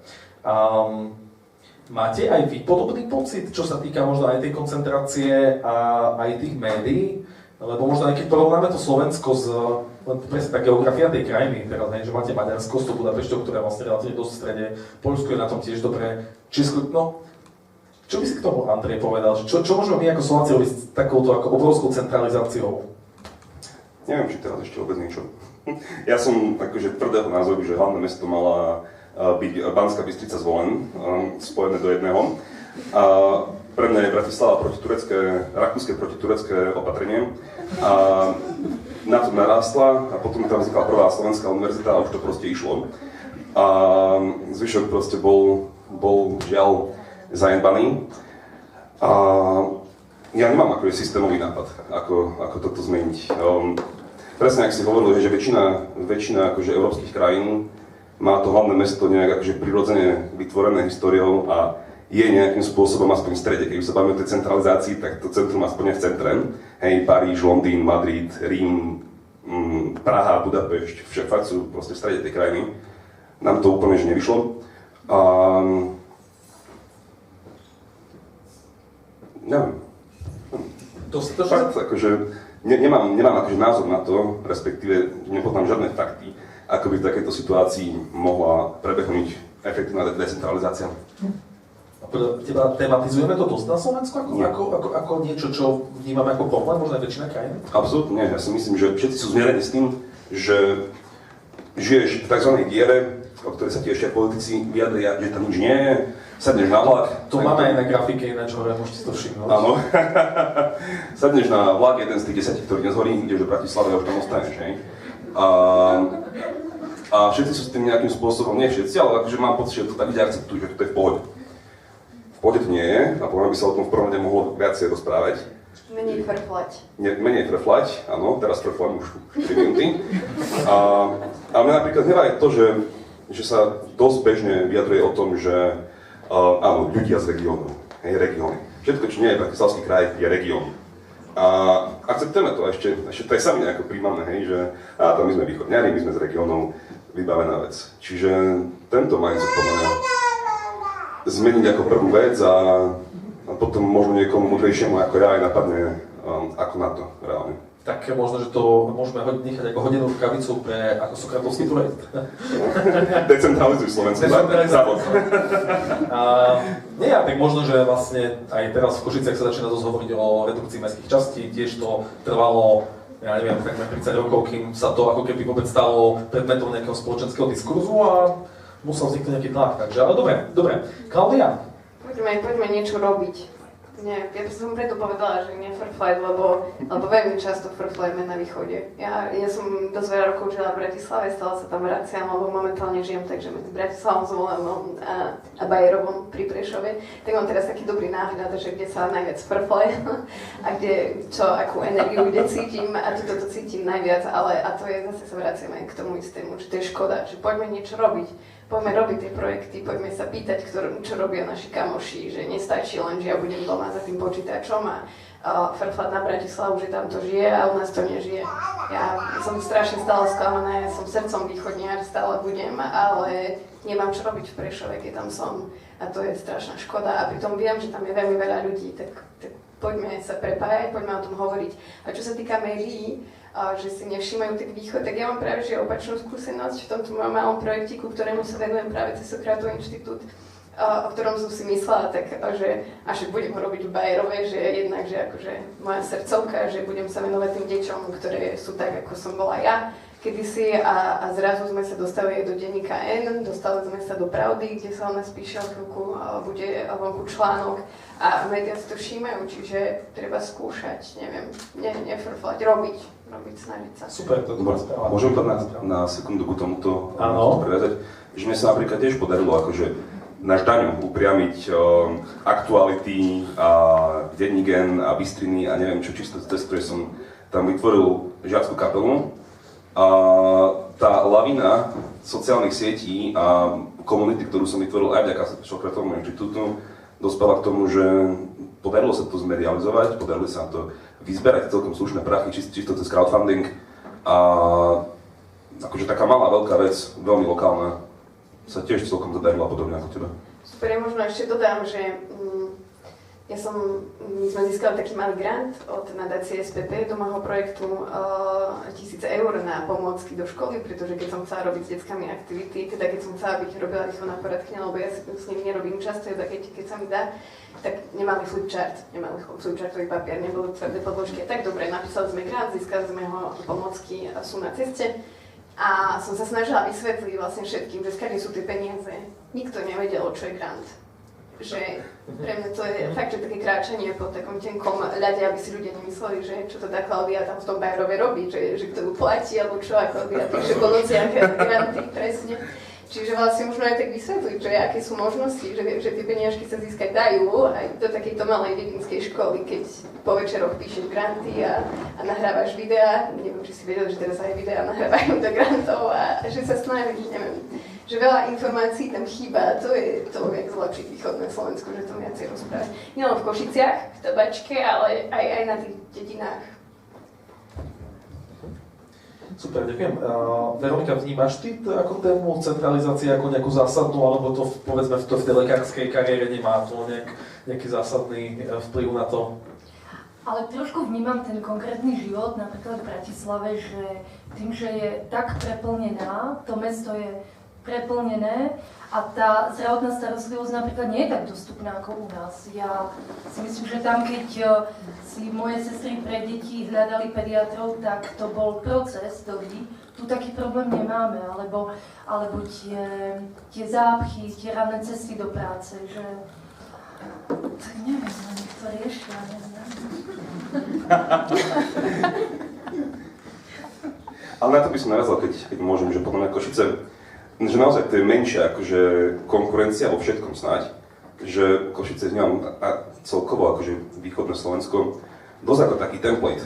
Máte aj vy podobný pocit, čo sa týka možno aj tej koncentrácie a aj tých médií? Lebo možno aj keď porovnáme to Slovensko s presne tá geografia tej krajiny, teraz že máte Maďarsko s tou Budapešťou, ktorá je vlastne relatívne dosť v strede, Poľsko je na tom tiež dobre, Česko, no, čo by si k tomu Andrej povedal, čo môžeme my ako Slováci robiť s takouto ako obrovskou centralizáciou? Neviem, či teraz ešte vôbec niečo. Ja som akože tvrdého názoru, že hlavné mesto mala byť Banská Bystrica Zvolen, spojené do jedného. Pre mňa je Bratislava rakúske protiturecké opatrenie a na to narástla a potom tam vznikla prvá slovenská univerzita a už to proste išlo. A zvyšok proste bol žiaľ zanedbaný. A ja nemám akože systémový nápad, ako toto zmeniť. Presne, ak si hovoril, že väčšina akože európskych krajín má to hlavné mesto nejak akože prirodzene vytvorené históriou a je nejakým spôsobom aspoň v strede. Keď sa bavíme o tej centralizácii, tak to centrum aspoň je v centre. Hej, Paríž, Londýn, Madrid, Rím, Praha, Budapešť, fakt sú proste v strede tej krajiny. Nám to úplne že nevyšlo. Neviem. Fakt, akože, nemám akože názor na to, respektíve nepoznám žiadne fakty, ako by v takejto situácii mohla prebehnúť efektívna decentralizácia. A podľa teba tematizujeme to dosť na Slovensku ako niečo, čo vnímame ako problém, možno aj väčšina krajín? Absolútne nie. Ja si myslím, že všetci sú zmierení s tým, že žiješ v tzv. Diere, o ktorej sa ti ešte politici vyjadria, že tam nič nie je, sadneš na vlak. To máme aj na grafike, ináč hore, môžete si to všimnúť. Áno. Sadneš na vlak, jeden z tých 10, ktorý dnes horí, ideš do Bratislavy a už tam ostaneš, hej? A všetci sú s tým nejakým spôsobom, nie všetci, ale akože mám pocit, že to tak ľudia akceptujú, že to je v pohode. V pohode to nie je, a poviem, by sa o tom v prvom rade mohlo viacej rozprávať. Menej frflať. Menej frflať, áno, teraz frflám už 3 minúty. A mňa napríklad hnevá je to, že sa dosť bežne vyjadruje o tom, že áno, ľudia z regiónu, regióny. Všetko, čo nie je Bratislavský kraj, je región. A akceptujeme to, ešte to aj sami nejako príjmame, hej, že tam my sme východňari, my sme z regiónov, vybavená vec. Čiže tento mindset podľa mňa zmeniť ako prvú vec a potom možno niekomu múdrejšiemu ako ja aj napadne, ako na to reálne. Tak možno, že to môžeme nechať ako hodinú rukavicu pre ako sokratovský projekt. Decentralizuj Slovensku. Nie, tak možno, že vlastne aj teraz v Košiciach sa začína dosť hovoriť o redukcii mestských častí, tiež to trvalo, ja neviem, takmer 30 rokov, kým sa to ako keby vôbec stalo predmetom nejakého spoločenského diskurzu a musel vzniknúť nejaký tlak, takže, ale dobre. Klaudia? Poďme niečo robiť. Nie, ja som preto povedala, že nie frflajt, lebo veľmi často frflajme na východe. Ja som dosť veľa rokov žila v Bratislave, stále sa tam vraciam, lebo momentálne žijem takže medzi Bratislavom, Zvolenom a Bajerovom pri Prešove. Tak mám teraz taký dobrý náhľad, že kde sa najviac frflaj a kde, akú energiu kde cítim a toto cítim najviac, ale a to je, zase sa vraciame k tomu istému, že to je škoda, že poďme niečo robiť. Poďme robiť tie projekty, poďme sa pýtať, čo robia naši kamoši, že nestačí len, že ja budem doma za tým počítačom a frflať na Bratislavu, že tam to žije a u nás to nežije. Ja som strašne stále sklamaná, ja som srdcom východniar, stále budem, ale nemám čo robiť v Prešove, keď tam som a to je strašná škoda a pritom viem, že tam je veľmi veľa ľudí, tak poďme sa prepájať, poďme o tom hovoriť. A čo sa týka médií, že si nevšímajú tak východ, tak ja mám práve že opačnú skúsenosť v tomto mojom malom projektiku, ktorému sa venujem práve cez Sokratov inštitút, o ktorom som si myslela, tak, že až budem ho robiť v Bajerove, že jednak, že akože moja srdcovka, že budem sa venovať tým deťom, ktoré sú tak, ako som bola ja kedysi a zrazu sme sa dostali do denníka N, dostali sme sa do Pravdy, kde sa o nás píše chvíľku, bude vonku článok a médiá si to všímajú, čiže treba skúšať, neviem, nefrflať, robiť, snažiť sa. Super, to je správa. Môžem to na sekundu k tomuto previazať, že mne sa napríklad tiež podarilo akože náš Daňo upriamiť aktuality a denník N a Bystriny a neviem čo, čisto cez ktoré som tam vytvoril žiackú kapelu. A tá lavina sociálnych sietí a komunity, ktorú som vytvoril aj vďaka Sokratovému inštitútu, dospela k tomu, že podarilo sa to zmedializovať, podarilo sa to vyzberať celkom slušné prachy, čisto cez crowdfunding a akože taká malá, veľká vec, veľmi lokálna, sa tiež celkom zadarila podobne ako teba. Super, ja možno ešte dodám, že my sme získali taký malý grant od nadácie SPP do môjho projektu 1000 eur na pomôcky do školy, pretože keď som chcela robiť s deckami aktivity, teda keď som chcela robila rýchlo na poradkyne, lebo ja s nimi nerobím často, iba keď sa mi dá, tak nemali flipchartový papier, neboli tvrdé podložky. Tak dobre, napísali sme grant, získali sme ho pomôcky a sú na ceste. A som sa snažila vysvetliť vlastne všetkým, že skáde sú tie peniaze. Nikto nevedel, čo je grant. Že pre mňa to je fakt, že také kráčanie po takom tenkom ľade, aby si ľudia nemysleli, že čo to tá Klaudia tam v tom Bajerove robí, že kto ju platí, alebo čo, a Klaudia píše po nociach granty, presne. Čiže vlastne možno aj tak vysvetliť, že aké sú možnosti, že tie peniažky sa získať dajú aj do takejto malej dedinskej školy, keď po večeroch píšeš granty a nahrávaš videá, neviem, či si vedel, že teraz aj videá nahrávajú do grantov a že sa snažíš, neviem, že veľa informácií tam chýba, to je to, jak zlepšiť východné Slovensko, že to viacej rozprávať. Nielen v Košiciach, v Tabačke, ale aj na tých dedinách. Super, ďakujem. Veronika, vnímaš ty ako tému centralizácie ako nejakú zásadnú, alebo to povedzme v tej lekárskej kariére nemá to nejaký zásadný vplyv na to? Ale trošku vnímam ten konkrétny život, napríklad v Bratislave, že tým, že je tak preplnená, to mesto je preplnené a tá zdravotná starostlivosť napríklad nie je tak dostupná ako u nás. Ja si myslím, že tam, keď si moje sestry pre deti hľadali pediatrov, tak to bol proces dlhý. Tu taký problém nemáme, alebo tie zápchy, tie ranné cesty do práce, že... Tak neviem, niekto riešia, neviem. Ale na to by som narazal, keď môžem, že podľa mňa Košice, že naozaj to je menšia akože konkurencia vo všetkom snáď, že Košice vnímam a celkovo akože východné Slovensko dosť ako taký template,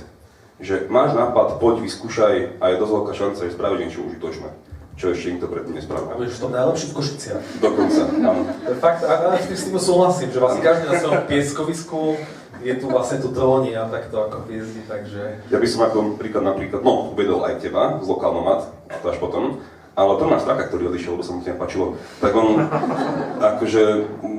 že máš nápad, poď, vyskúšaj a je dosť veľká šanca, že spravíš niečo užitočné, čo ešte nikto predtým nespravil. A budeš v tom najlepší v Košiciach. Dokonca, áno. To je fakt, a s tým súhlasím, že vlastne každý na svojom pieskovisku je tu vlastne tu tróni a takto ako hviezdi, takže... Ja by som ako napríklad, uvedol aj teba z Lokálnomat, a to až potom, ale to máš Straka, ktorý odišiel, lebo sa mu to nepáčilo, tak on akože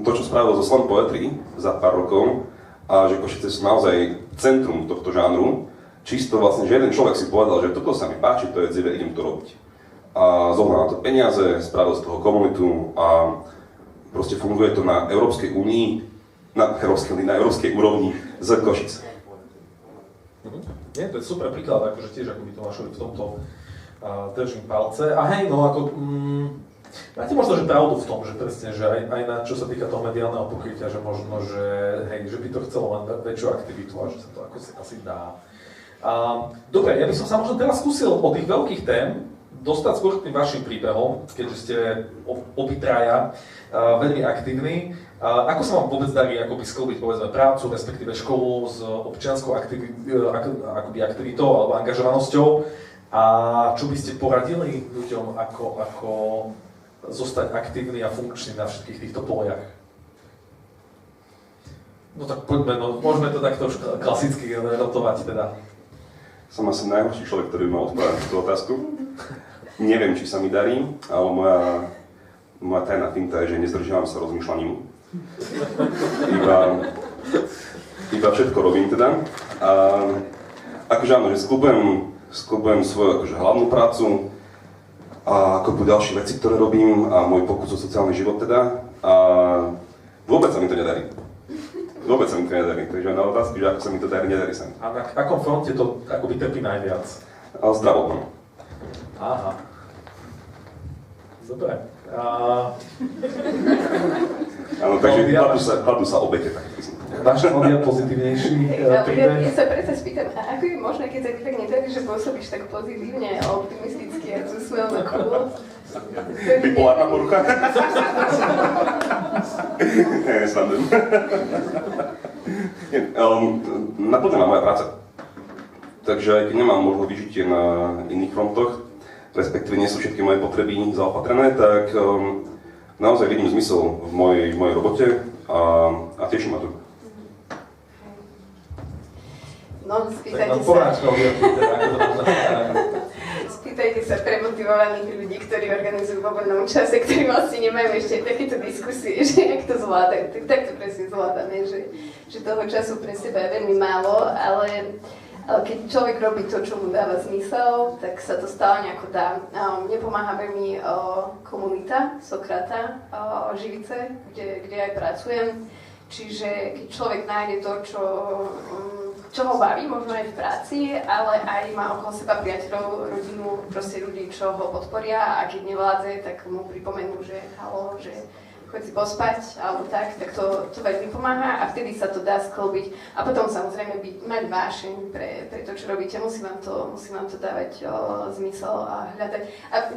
to, čo spravil zo Slam Poetry za pár rokov a že Košice sú naozaj centrum tohto žánru, čisto vlastne, že jeden človek si povedal, že toto sa mi páči, to je dzivé, idem to robiť. A zohnal na to peniaze, spravil z toho komunitu a proste funguje to na Európskej únii, na európskej úrovni z Košic. Nie, to je super príklad, akože tiež ako by Tomášovi v tomto držím palce. A hej, no ako, máte možno, že pravdu v tom, že presne, že aj na čo sa týka toho mediálneho pokrytia, že možno, že hej, že by to chcelo len väčšiu aktivitu a že sa to ako asi dá. Dobre, ja by som sa možno teraz skúsil od tých veľkých tém dostať skôr k tým vašim príbehom, keďže ste obitraja veľmi aktívni. Ako sa vám vôbec darí akoby sklbiť, povedzme, prácu, respektíve školu s občianskou aktivitou alebo angažovanosťou? A čo by ste poradili ľuďom, ako zostať aktívny a funkčný na všetkých týchto poliach? No tak poďme, môžeme to takto už klasicky rotovať teda. Som asi najhorší človek, ktorý by mal odpovedať na tú otázku. Neviem, či sa mi darí, ale moja tajná finta je, že nezdržiavam sa rozmýšľaním. Iba všetko robím teda. A akože áno, že sklubujem svoju akože hlavnú prácu a kopu ďalšie veci, ktoré robím a môj pokus o sociálny život teda. A vôbec sa mi to nedarí. Takže na otázky, že ako sa mi to darí, nedarí sa mi. A na akom fronte to akoby trpí najviac? Zdravotnom. Aha. Dobre. Áno, takže hľadú sa obete, tak myslím. Váš Claudia pozitívnejší príbeh? Ja sa preto spýtam, a ako je možné, keď sa ti tak nedarí, že pôsobíš tak pozitívne a optimisticky a s úsmevom na kolo? Bipolárna porucha? Nie, srandujem. Naplňa ma moja práca. Takže aj keď nemám možno vyžitie na iných frontoch, respektíve nie sú všetky moje potreby zaopatrené, tak naozaj vidím zmysel v mojej robote a teší ma to. No, spýtajte sa premotivovaných ľudí, ktorí organizujú vo voľnom čase, ktorí vlastne nemajú ešte takéto diskusie, že jak to zvládajú. Tak to presne zvládame, že toho času pre seba je veľmi málo, ale keď človek robí to, čo mu dáva zmysel, tak sa to stále nejako dá. Mne pomáha veľmi komunita Sokrata, Živice, kde aj pracujem. Čiže keď človek nájde to, čo ho baví, možno aj v práci, ale aj má okolo seba priateľov, rodinu, proste ľudí, čo ho podporia a keď nevládze, tak mu pripomenú, že halo, že choď si pospať, alebo tak to veľmi pomáha a vtedy sa to dá sklbiť. A potom samozrejme mať vášeň pre to, čo robíte, musí vám to dávať zmysel a hľadať. A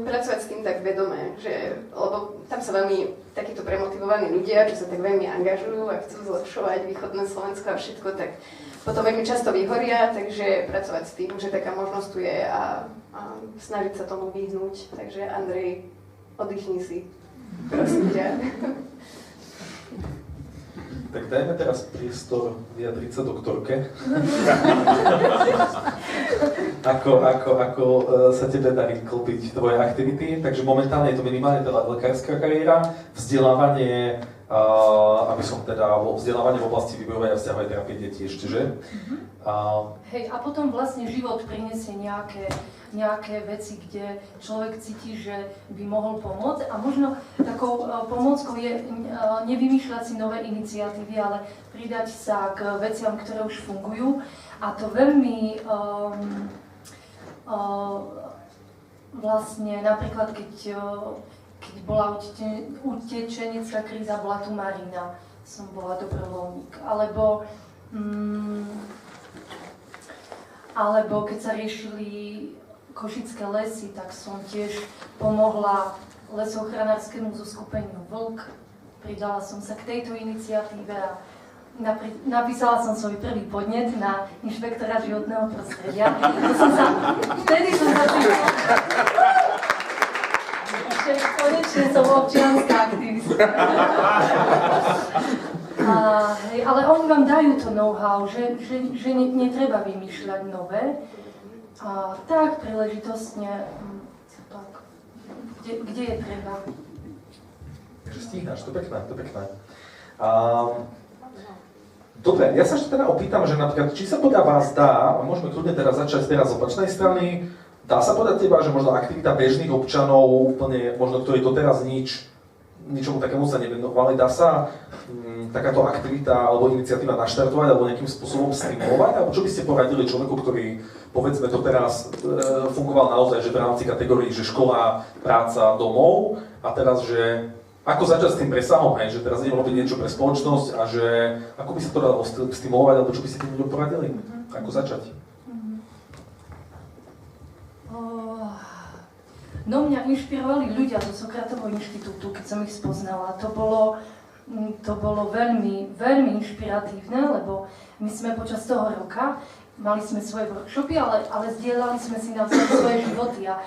pracovať s tým tak vedome, lebo tam sa veľmi takíto premotivovaní ľudia, čo sa tak veľmi angažujú a chcú zlepšovať východné Slovensko a všetko, tak potom veľmi často vyhoria, takže pracovať s tým, že taká možnosť tu je a snažiť sa tomu vyhnúť. Takže Andrej, oddychni si. Prosím ťa. Tak dajme teraz priestor vyjadriť sa doktorke. ako sa tebe darí klopiť tvoje aktivity. Takže momentálne je to minimálne teda lekárska kariéra, vzdelávanie, aby som teda vzdelávanie v oblasti vývojovej a vzťahovej terapie detí ešte, že? Hej, a potom vlastne život prinesie nejaké veci, kde človek cíti, že by mohol pomôcť. A možno takou pomôckou je nevymýšľať si nové iniciatívy, ale pridať sa k veciam, ktoré už fungujú. A to veľmi vlastne napríklad, keď bola utečenecká kríza, bola tu Marina, som bola dobrovoľník. Alebo keď sa riešili Košické lesy, tak som tiež pomohla lesochranárskému zoskupeniu Vlk. Pridala som sa k tejto iniciatíve a napísala som svoj prvý podnet na inšpektora životného prostredia. Vtedy som sa konečne som občianská aktivistka. Ale oni vám dajú to know-how, že netreba vymýšľať nové. A tak príležitostne, kde je treba. Takže stíhaš, to pekné. Dobre, ja sa ešte teda opýtam, že napríklad, či sa podľa vás dá, a môžeme kľudne teraz začať teraz z opačnej strany, dá sa podľa teba, že možno aktivita bežných občanov, úplne, možno ktorí doteraz ničomu takému sa nevenovali, dá sa takáto aktivita alebo iniciatíva naštartovať alebo nejakým spôsobom stimulovať? Alebo čo by ste poradili človeku, ktorý, povedzme, doteraz fungoval naozaj, že v rámci kategórií, že škola, práca, domov, a teraz, že ako začať s tým presahom, že teraz idem robiť niečo pre spoločnosť a že ako by sa to dalo stimulovať, alebo čo by ste tým ľuďom poradili? Ako začať? No mňa inšpirovali ľudia zo Sokratovho inštitútu, keď som ich spoznala. To bolo veľmi, veľmi inšpiratívne, lebo my sme počas toho roka mali sme svoje workshopy, ale zdieľali sme si navzájom svoje životy a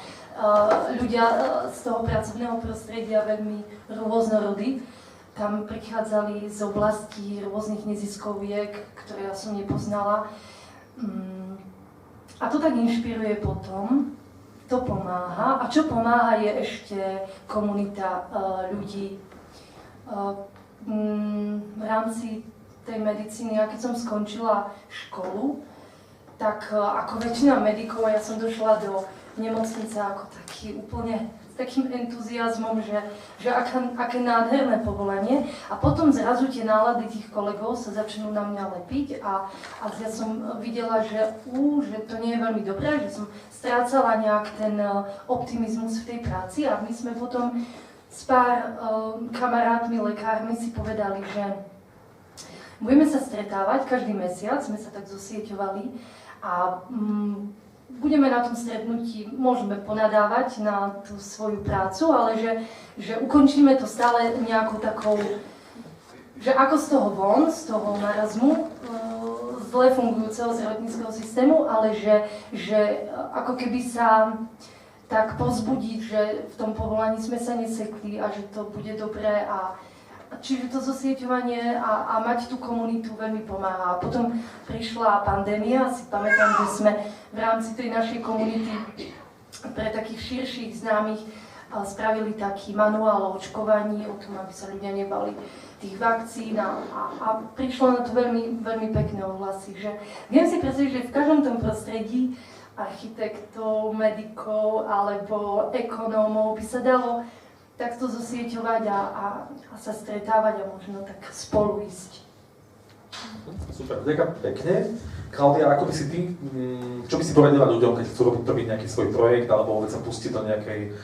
ľudia z toho pracovného prostredia veľmi rôznorodí. Tam prichádzali z oblastí rôznych neziskoviek, ktoré ja som nepoznala. A to tak inšpiruje potom. To pomáha. A čo pomáha, je ešte komunita ľudí. V rámci tej medicíny, ja keď som skončila školu, tak ako väčšina medikov, ja som došla do nemocnice ako taký úplne s takým entuziasmom, že aké nádherné povolanie. A potom zrazu tie nálady tých kolegov sa začnú na mňa lepiť a ja som videla, že to nie je veľmi dobré, že som strácala nejak ten optimizmus v tej práci a my sme potom s pár kamarátmi, lekármi si povedali, že budeme sa stretávať každý mesiac, sme sa tak zosieťovali a budeme na tom stretnutí, môžeme ponadávať na tú svoju prácu, ale že ukončíme to stále nejakou takou, že ako z toho von, z toho marazmu, zle fungujúceho zdravotníckeho systému, ale že ako keby sa tak povzbudiť, že v tom povolaní sme sa nesekli a že to bude dobré a čiže to zosieťovanie a mať tú komunitu veľmi pomáha. A potom prišla pandémia, si pamätám, že sme v rámci tej našej komunity pre takých širších známych spravili taký manuál o očkovaní, o tom, aby sa ľudia nebali tých vakcín a prišlo na to veľmi, veľmi pekné ohlasy. Že viem si predstaviť, že v každom tom prostredí architektov, medikov alebo ekonómov by sa dalo takto zosieťovať a sa stretávať a možno tak spolu ísť. Super, ďakujem pekne. Klaudia, ako by si ty, čo by si povedala ľuďom, keď chcú robiť nejaký svoj projekt alebo vôbec sa pustiť do nejakej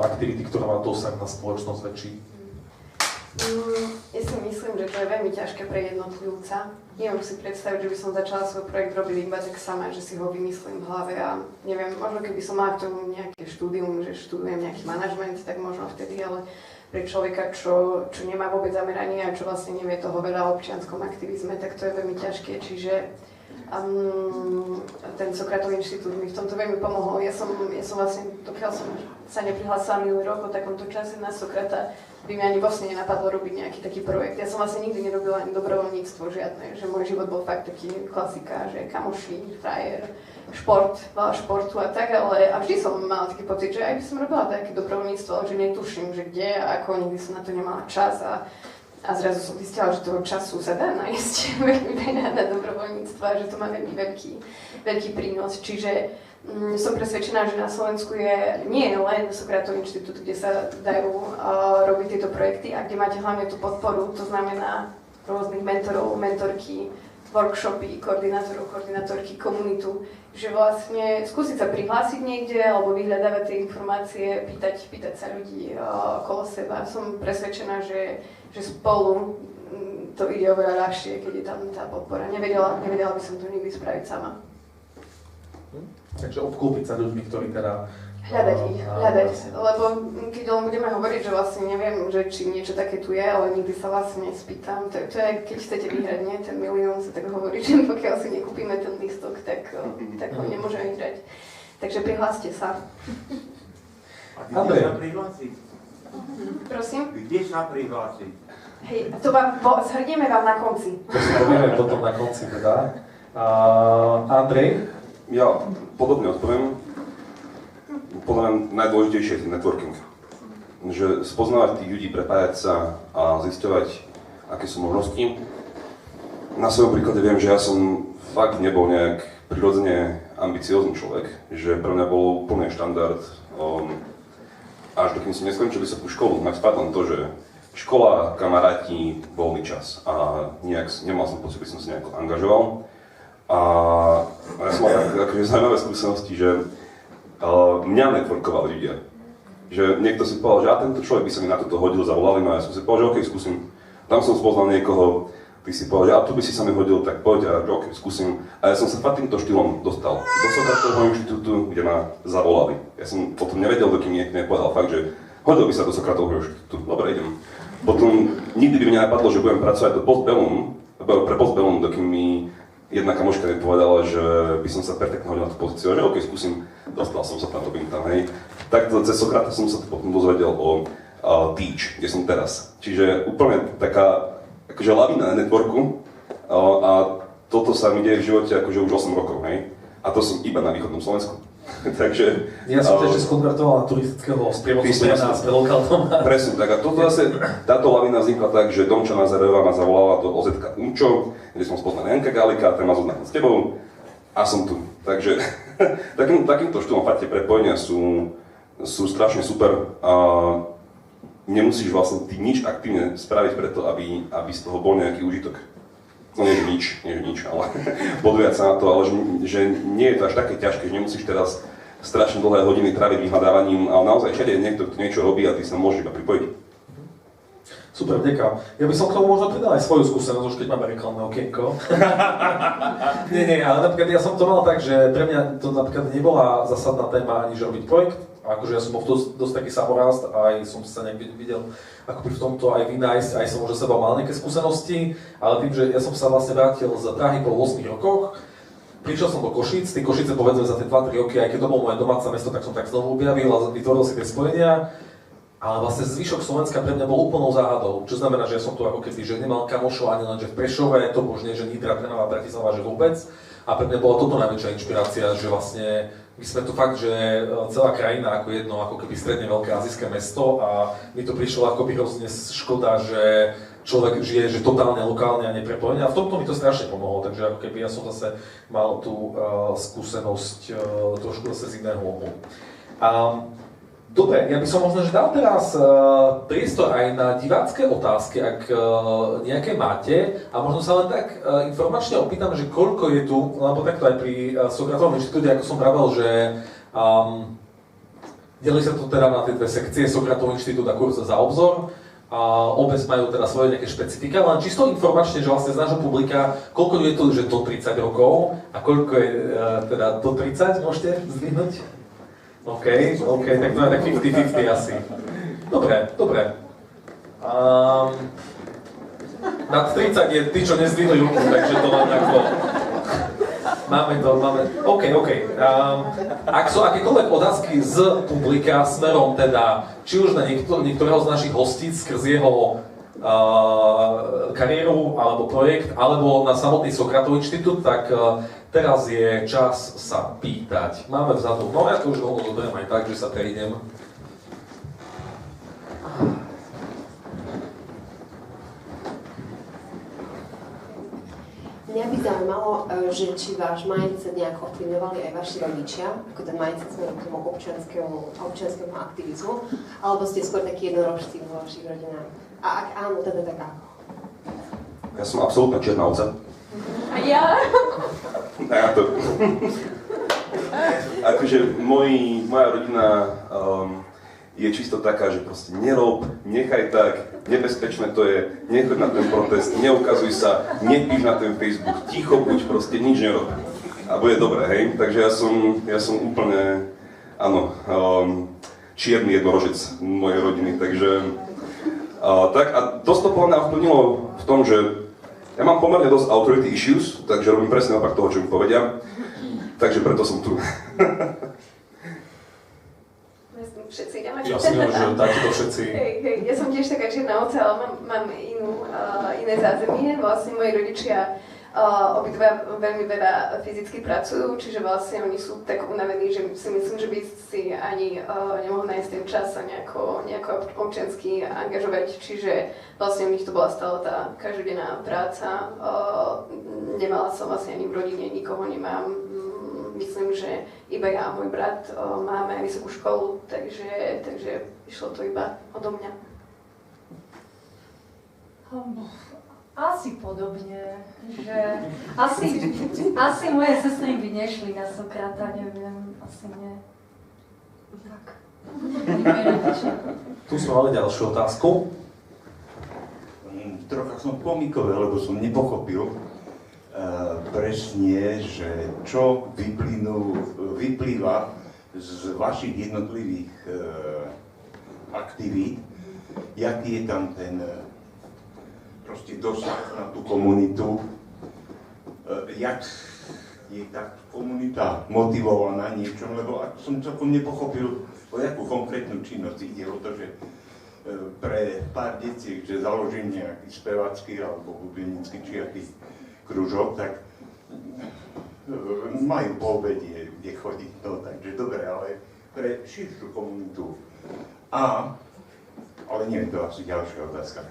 aktivity, ktorá má dosah na spoločnosť väčší? Ja si myslím, že to je veľmi ťažké pre jednotlivca. Neviem si predstaviť, že by som začala svoj projekt robiť iba tak sama, že si ho vymyslím v hlave a neviem, možno keby som mala k tomu nejaké štúdium, že študujem nejaký manažment, tak možno vtedy, ale pre človeka, čo nemá vôbec zameranie a čo vlastne nevie toho veľa o občianskom aktivizme, tak to je veľmi ťažké, čiže ten Sokratov inštitút mi v tomto veľmi pomohol. Ja som vlastne, dokiaľ som sa neprihlásila minulý rok o takomto čase na Sokrata, by mi ani vlastne nenapadlo robiť nejaký taký projekt. Ja som vlastne nikdy nerobila ani dobrovoľníctvo žiadne, že môj život bol fakt taký klasika, že kamoši, frajer, šport, veľa športu a tak, ale a vždy som mala taký pocit, že aj by som robila také dobrovoľníctvo, ale že netuším, že kde a ako, nikdy som na to nemala čas a zrazu som zistila, že toho času sa dá nájsť veľmi veľa na dobrovoľníctvo a že to má veľmi veľký prínos. Čiže som presvedčená, že na Slovensku je nie len Sokratov inštitút, kde sa dajú robiť tieto projekty a kde máte hlavne tú podporu, to znamená rôznych mentorov, mentorky, workshopy, koordinátorov, koordinátorky, komunitu, že vlastne skúsiť sa prihlásiť niekde alebo vyhľadávať tie informácie, pýtať sa ľudí okolo seba. Som presvedčená, že spolu to ide oveľa ľahšie, keď je tam tá podpora. Nevedela by som to nikdy spraviť sama. Takže obklúpiť sa ľuďmi, ktorí teda... Hľadať, lebo keď len budeme hovoriť, že vlastne neviem, že či niečo také tu je, ale nikdy sa vlastne nespýtam. To je, keď chcete vyhrať, nie? Ten milión sa tak hovorí, že pokiaľ si nekúpime ten lístok, tak ho nemôžeme vyhrať. Takže prihláste sa. A ty kde sa prihlásiť? Prosím? Kde sa prihlásiť? Hej, to zhrnieme vám na konci. To si robíme potom na konci teda. Andrej? Ja podobne odpoviem. Podľa mňa najdôležitejšie je networking. Že spoznávať tých ľudí, prepájať sa a zisťovať, aké sú možnosti. Na svojom príklade viem, že ja som fakt nebol nejak prirodzene ambiciózny človek. Že pre mňa bol úplne štandard, až dokým som neskončil vysokú školu, tak spadlo to, že škola, kamaráti, voľný čas. A nemal som pocit, že som sa nejako angažoval. A ja som mal akože zaujímavé skúsenosti, že mňa networkovali ľudia. Že niekto si povedal, že tento človek by sa mi na toto hodil, zavolali ma a ja som si povedal, že OK, skúsim. Tam som spoznal niekoho, ty si povedal, že tu by si sa mi hodil, tak poď a OK, skúsim. A ja som sa fakt týmto štýlom dostal do Sokratovho inštitútu, kde ma zavolali. Ja som potom nevedel, dokým niekto nepovedal fakt, že hodil by sa do Sokratovho inštitútu. Dobre, idem. Potom nikdy by mi nenapadlo, že budem pracovať pre Postbellum, dokým mi jedna kamoška mi povedala, že by som sa perfektne hodil na tú pozíciu, že OK, skúsim, dostal som sa tam, robím tam, hej. Takto cez Sokrata som sa potom dozvedel o Teach, kde som teraz. Čiže úplne taká, akože lavina networku a toto sa mi deje v živote akože už 8 rokov, hej. A to som iba na východnom Slovensku. Takže... Ja som tiež skonvertoval na turistického sprievodcu pre lokálnom. Presne tak. A toto zase, táto lavina vznikla tak, že Domča Nazarová ma zavolala do OZK Unčo, kde som spoznal Janka Galika, ten ma zoznal s tebou a som tu. Takže takýmto štýlom fakt tie prepojenia sú strašne super a nemusíš vlastne ty nič aktívne spraviť preto, aby z toho bol nejaký úžitok. No nie, že nič, ale podujať sa na to, ale že nie je to až také ťažké, že nemusíš teraz strašne dlhé hodiny tráviť vyhľadávaním, ale naozaj všade je niekto, kto niečo robí a ty sa môžeš iba pripojiť. Super, ďakujem. Ja by som k tomu možno pridal aj svoju skúsenosť, už keď máme reklamné okienko. nie, ale napríklad ja som to mal tak, že pre mňa to napríklad nebola zásadná téma ani že robiť projekt. Akože ja som bol dosť taký samorást, aj som sa niekde videl akoby v tomto aj vynájsť, aj som možno seba mal nejaké skúsenosti, ale tým, že ja som sa vlastne vrátil z Prahy po 8 rokoch, prišiel som do Košíc, tie Košice povedzme za tie 2-3 roky, aj keď to bolo moje domáce mesto, tak som tak znovu objavil a vytvoril si tie spojenia. Ale vlastne zvyšok Slovenska pre mňa bol úplnou záhadou, čo znamená, že ja som tu ako keby, že nemal kamošov ani len, že v Prešove, to možné, že Nitra, Trnava, Bratislava, že vôbec. A pre mňa bola toto najväčšia inšpirácia, že vlastne my sme tu fakt, že celá krajina ako jedno, ako keby stredne veľké azijské mesto a mi to prišlo ako by hrozne škoda, že človek žije že totálne lokálne a neprepojený a v tomto mi to strašne pomohlo, takže ako keby ja som zase mal tú skúsenosť trošku zase z iného ohu. Dobre, ja by som možno že dal teraz priestor aj na divácké otázky, ak nejaké máte. A možno sa len tak informačne opýtam, že koľko je tu, lebo takto aj pri Sokratovom inštitúte, ako som vravel, že delí sa to teda na tie dve sekcie, Sokratov inštitút a kurz za obzor. Obec majú teda svoje nejaké špecifika, len čisto informačne, že vlastne z nášho publika, koľko je tu, že do 30 rokov a koľko je teda do 30, môžete zdvihnúť? OK, tak to je tak 50-50 asi. Dobre. Nad 30 je tí, čo nezdvihli ruku, takže to len ako... OK. Ak sú akékoľvek otázky z publika smerom teda, či už na niektorého z našich hostí skrz jeho kariéru alebo projekt, alebo na samotný Sokratov inštitút, tak teraz je čas sa pýtať. Máme vzadu, no ja to už rovno zoberiem aj tak, že sa prejdem. Mňa by zaujímalo, že či váš mindset nejak ovplyvňovali aj vaši rodičia, ako ten mindset smerom k tomu občianskému aktivizmu, alebo ste skôr takí jednorožci vo vašich rodinách? A ak áno, teda tak ako? Ja som absolútna čierna ovca. A ja? A ja to... Akože moja rodina je čisto taká, že proste nerob, nechaj tak, nebezpečné to je, nechoď na ten protest, neukazuj sa, nepíš na ten Facebook, ticho buď, proste nič nerob. A bude dobré, hej? Takže ja som úplne, áno, čierny jednorožec mojej rodiny, takže... tak a dosť to podľa mňa ovplyvnilo v tom, že ja mám pomerne dosť authority issues, takže robím presne opak toho, čo mi povedia. Takže preto som tu. Všetci ideme. Ja si neviem, že takto všetci. Hej, ja som tiež taká čierna ovca, ale mám iné zázemie. Vlastne moji rodičia obidva veľmi veľa fyzicky pracujú, čiže vlastne oni sú tak unavení, že si myslím, že by si ani nemohli nájsť ten čas sa nejako občiansky angažovať, čiže vlastne u nich to bola stále tá každodenná práca. Nemala som vlastne ani v rodine, nikoho nemám. Myslím, že iba ja a môj brat máme aj vysokú školu, takže išlo to iba odo mňa. Asi podobne, že asi moje sestry by nešli na Sokrata, neviem, asi nie. Tak. Tu sme mali ďalšiu otázku. Trocha som pomikoval, lebo som nepochopil presne, že čo vyplýva z vašich jednotlivých aktivít, jaký je tam ten proste dosah na tú komunitu, jak je tá komunita motivovaná niečom, lebo ak som celkom nepochopil, o jakú konkrétnu činnosť ide, o to, že pre pár detí, že založím nejaký spevácky alebo hudobnícky či aký kružok, tak majú po obede, kde chodiť, no takže dobre, ale pre širšiu komunitu. Ale nie je to asi ďalšia otázka.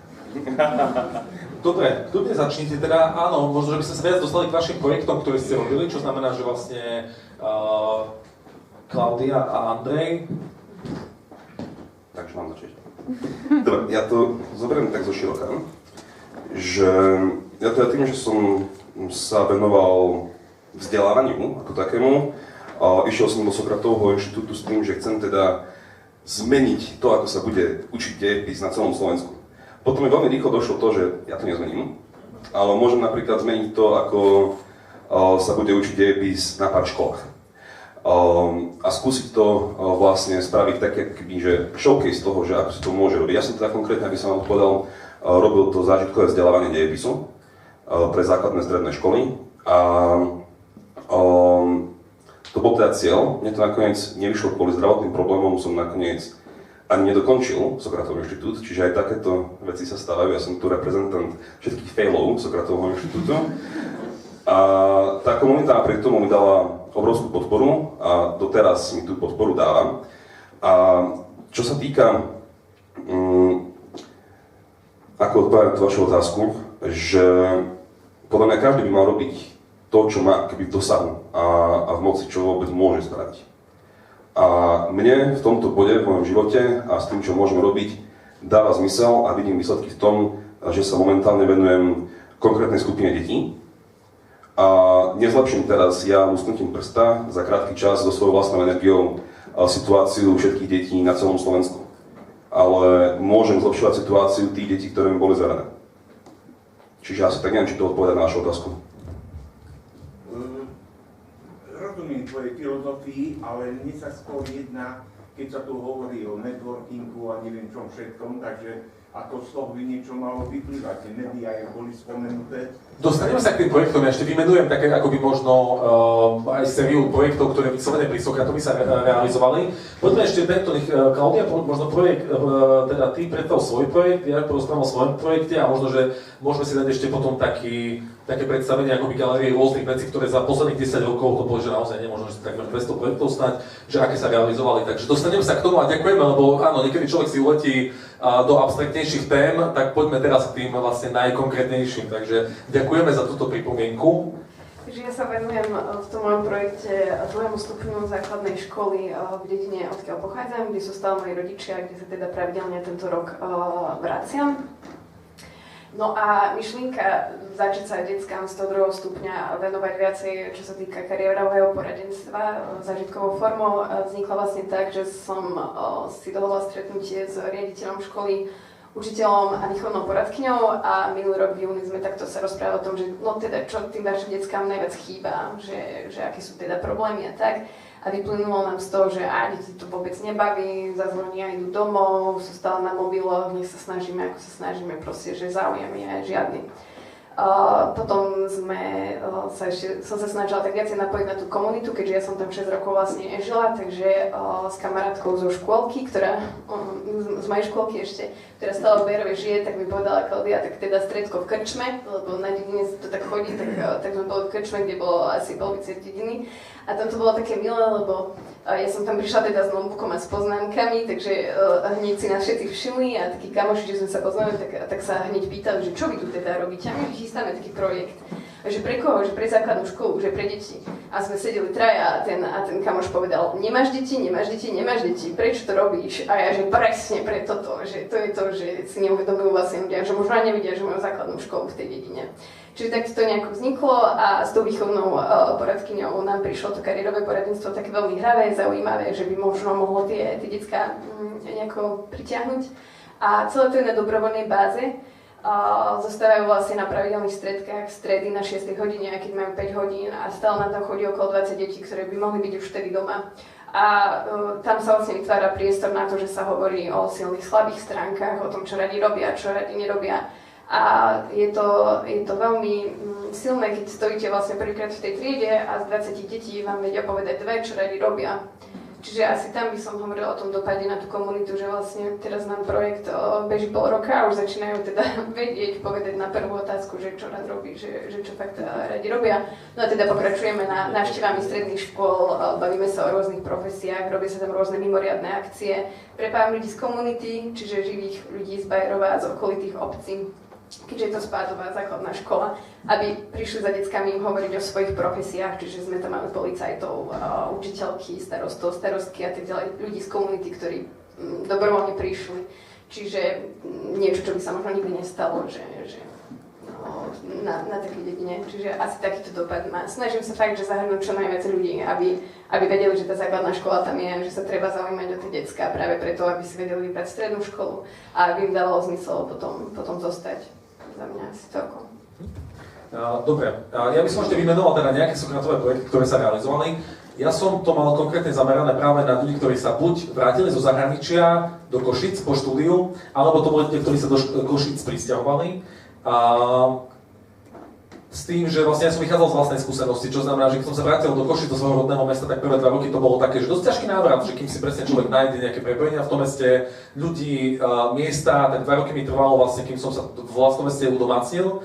Dobre, kľudne začnite teda, áno, možno, že by sme sa viac dostali k vašim projektom, ktoré ste robili, čo znamená, že vlastne Klaudia a Andrej. Takže mám začať. Dobre, ja to zoberiem tak zo široka, že ja teda tým, že som sa venoval vzdelávaniu ako takému, išiel som do Sokratovho inštitútu s tým, že chcem teda zmeniť to, ako sa bude učiť dejepis na celom Slovensku. Potom mi veľmi rýchlo došlo to, že ja to nezmením, ale môžem napríklad zmeniť to, ako sa bude učiť dejepis na pár školách. A skúsiť to vlastne spraviť také, že showcase toho, že ako sa to môže robiť. Ja som teda konkrétne, aby som vám povedal, robil to zážitkové vzdelávanie dejepisu pre základné stredné školy a to bol teda cieľ. Mne to nakoniec nevyšlo kvôli zdravotným problémom, som nakoniec ani nedokončil Sokratov inštitút, čiže aj takéto veci sa stávajú. Ja som tu reprezentant všetkých failov Sokratovho inštitútu. A tá komunita napriek tomu mi dala obrovskú podporu a doteraz mi tú podporu dáva. A čo sa týka, ako odpovedať tú vašu otázku, že podľa mňa každý by mal robiť to, čo má keby v dosahu a v moci, čo vôbec môže spraviť. A mne v tomto bode, v mojom živote a s tým, čo môžem robiť, dáva zmysel a vidím výsledky v tom, že sa momentálne venujem konkrétnej skupine detí. A nezlepším teraz ja lusknutím prsta za krátky čas so svojou vlastnou energiou situáciu všetkých detí na celom Slovensku. Ale môžem zlepšovať situáciu tých detí, ktoré mi boli zverené. Čiže asi tak neviem, či to odpovedá na našu otázku. Rozumiem tvojej filozofii, ale mne sa skôr jedná, keď sa tu hovorí o networkingu a neviem čom všetkom, takže ako z toho by niečo malo vyplývať. Tie médiá boli spomenuté, Dostaneme sa k tým projektom, ja ešte vymenujem také akoby možno aj sériu projektov, ktoré vyslovene pri Sokratovi sa realizovali. Poďme ešte tento, Klaudia, možno projekt, teda ty predstav svoj projekt, ja porozprávam o svojom projekte a možno, že môžeme si dať ešte potom také predstavenie akoby galérie rôznych vecí, ktoré za posledných 10 rokov, to bolo, že naozaj nemôžno, že takmer 200 projektov snať, že aké sa realizovali. Takže dostaneme sa k tomu a ďakujeme, lebo áno, niekedy človek si uletí do abstraktnejších tém, tak poďme teraz k tým vlastne najkonkrétnejším. Takže ďakujeme za túto pripomienku. Takže ja sa venujem v tom mojom projekte 2. stupňu základnej školy v dedine, odkiaľ pochádzam, kde sú stále moji rodičia, kde sa teda pravidelne tento rok vraciam. No a myšlienka začať sa deckám z toho 2. stupňa venovať viacej, čo sa týka kariérového poradenstva zážitkovou formou, vznikla vlastne tak, že som si dovolila stretnutie s riaditeľom školy, učiteľom a výchovnou poradkyňou a minulý rok v júni sme takto sa rozprávali o tom, že no teda čo tým vašim deckám najviac chýba, že aké sú teda problémy a tak. A vyplynulo nám z toho, že deti to vôbec nebaví, zazvonia, idú domov, sú stále na mobiloch, nech sa snažíme, ako sa snažíme, proste, že záujem je žiadny. Potom som sa snažila tak viacej napojiť na tú komunitu, keďže ja som tam 6 rokov vlastne nežila, takže s kamarátkou zo škôlky, z mojej škôlky ešte, ktorá stále v Bejrove žije, tak mi povedala Klaudia, tak teda stredko v krčme, lebo na dedine to tak chodí, tak sme boli v krčme, kde bolo asi polovice dediny. A tam to bolo také milé, lebo ja som tam prišla teda s notebookom a s poznámkami, takže hneď si nás všetci všimli a takí kamoši, že sme sa poznali, tak sa hneď pýtali, že čo vy tu teda robíte? A my chystáme taký projekt. Že pre koho? Že pre základnú školu, že pre deti. A sme sedeli traja a ten kamoš povedal, nemáš deti, prečo to robíš? A ja, že presne pre toto, že to je to, že si neuvedomujú vlastne ľudia, že možno aj nevidia, že majú základnú školu v tej dedine. Čiže takto to nejako vzniklo a s tou výchovnou poradkyňou nám prišlo to kariérové poradenstvo také veľmi hravé, zaujímavé, že by možno mohlo tie decká nejako pritiahnuť. A celé to je na dobrovoľnej báze. Zostávajú vlastne na pravidelných stredkách stredy na 6 hodine, aj keď majú 5 hodín a stále na to chodí okolo 20 detí, ktoré by mohli byť už vtedy doma. A tam sa vlastne vytvára priestor na to, že sa hovorí o silných, slabých stránkach, o tom, čo radi robia, čo radi nerobia. A je to veľmi silné, keď stojíte vlastne prvýkrát v tej triede a z 20 detí vám vedia povedať dve, čo radi robia. Čiže asi tam by som hovorila o tom dopade na tú komunitu, že vlastne teraz nám projekt beží pol roka a už začínajú teda vedieť, povedať na prvú otázku, že čo rád robí, že čo fakt radi robia. No a teda pokračujeme návštevami stredných škôl, bavíme sa o rôznych profesiách, robia sa tam rôzne mimoriadne akcie. Prepájam ľudí z komunity, čiže živých ľudí z Bajrova a z okolitých obcí, keďže je to spádová základná škola, aby prišli za deckami im hovoriť o svojich profesiách, čiže sme tam mali policajtov, učiteľky, starostov, starostky a tak ďalej, ľudí z komunity, ktorí dobrovoľne prišli. Čiže niečo, čo by sa možno nikdy nestalo, že na takej dedine. Čiže asi takýto dopad má. Snažím sa fakt, že zahrnúť čo najviac ľudí, aby vedeli, že tá základná škola tam je, že sa treba zaujímať o tie decká práve preto, aby si vedeli vybrať strednú školu a aby im dalo zmysel potom zostať. Za mňa asi toľko. Dobre, ja by som ešte vymenoval teda nejaké Sokratové projekty, ktoré sa realizovali. Ja som to mal konkrétne zamerané práve na ľudí, ktorí sa buď vrátili zo zahraničia do Košic po štúdiu, alebo to boli ľudia, ktorí sa do Košic prisťahovali. S tým, že vlastne ja som vychádzal z vlastnej skúsenosti, čo znamená, že keď som sa vrátil do Košic, do svojho rodného mesta, tak prvé 2 roky to bolo také, že dosť ťažký návrat, že kým si presne človek nájde nejaké prepojenia v tom meste, ľudí, miesta, tak 2 roky mi trvalo vlastne, kým som sa v vlastnom meste udomácnil.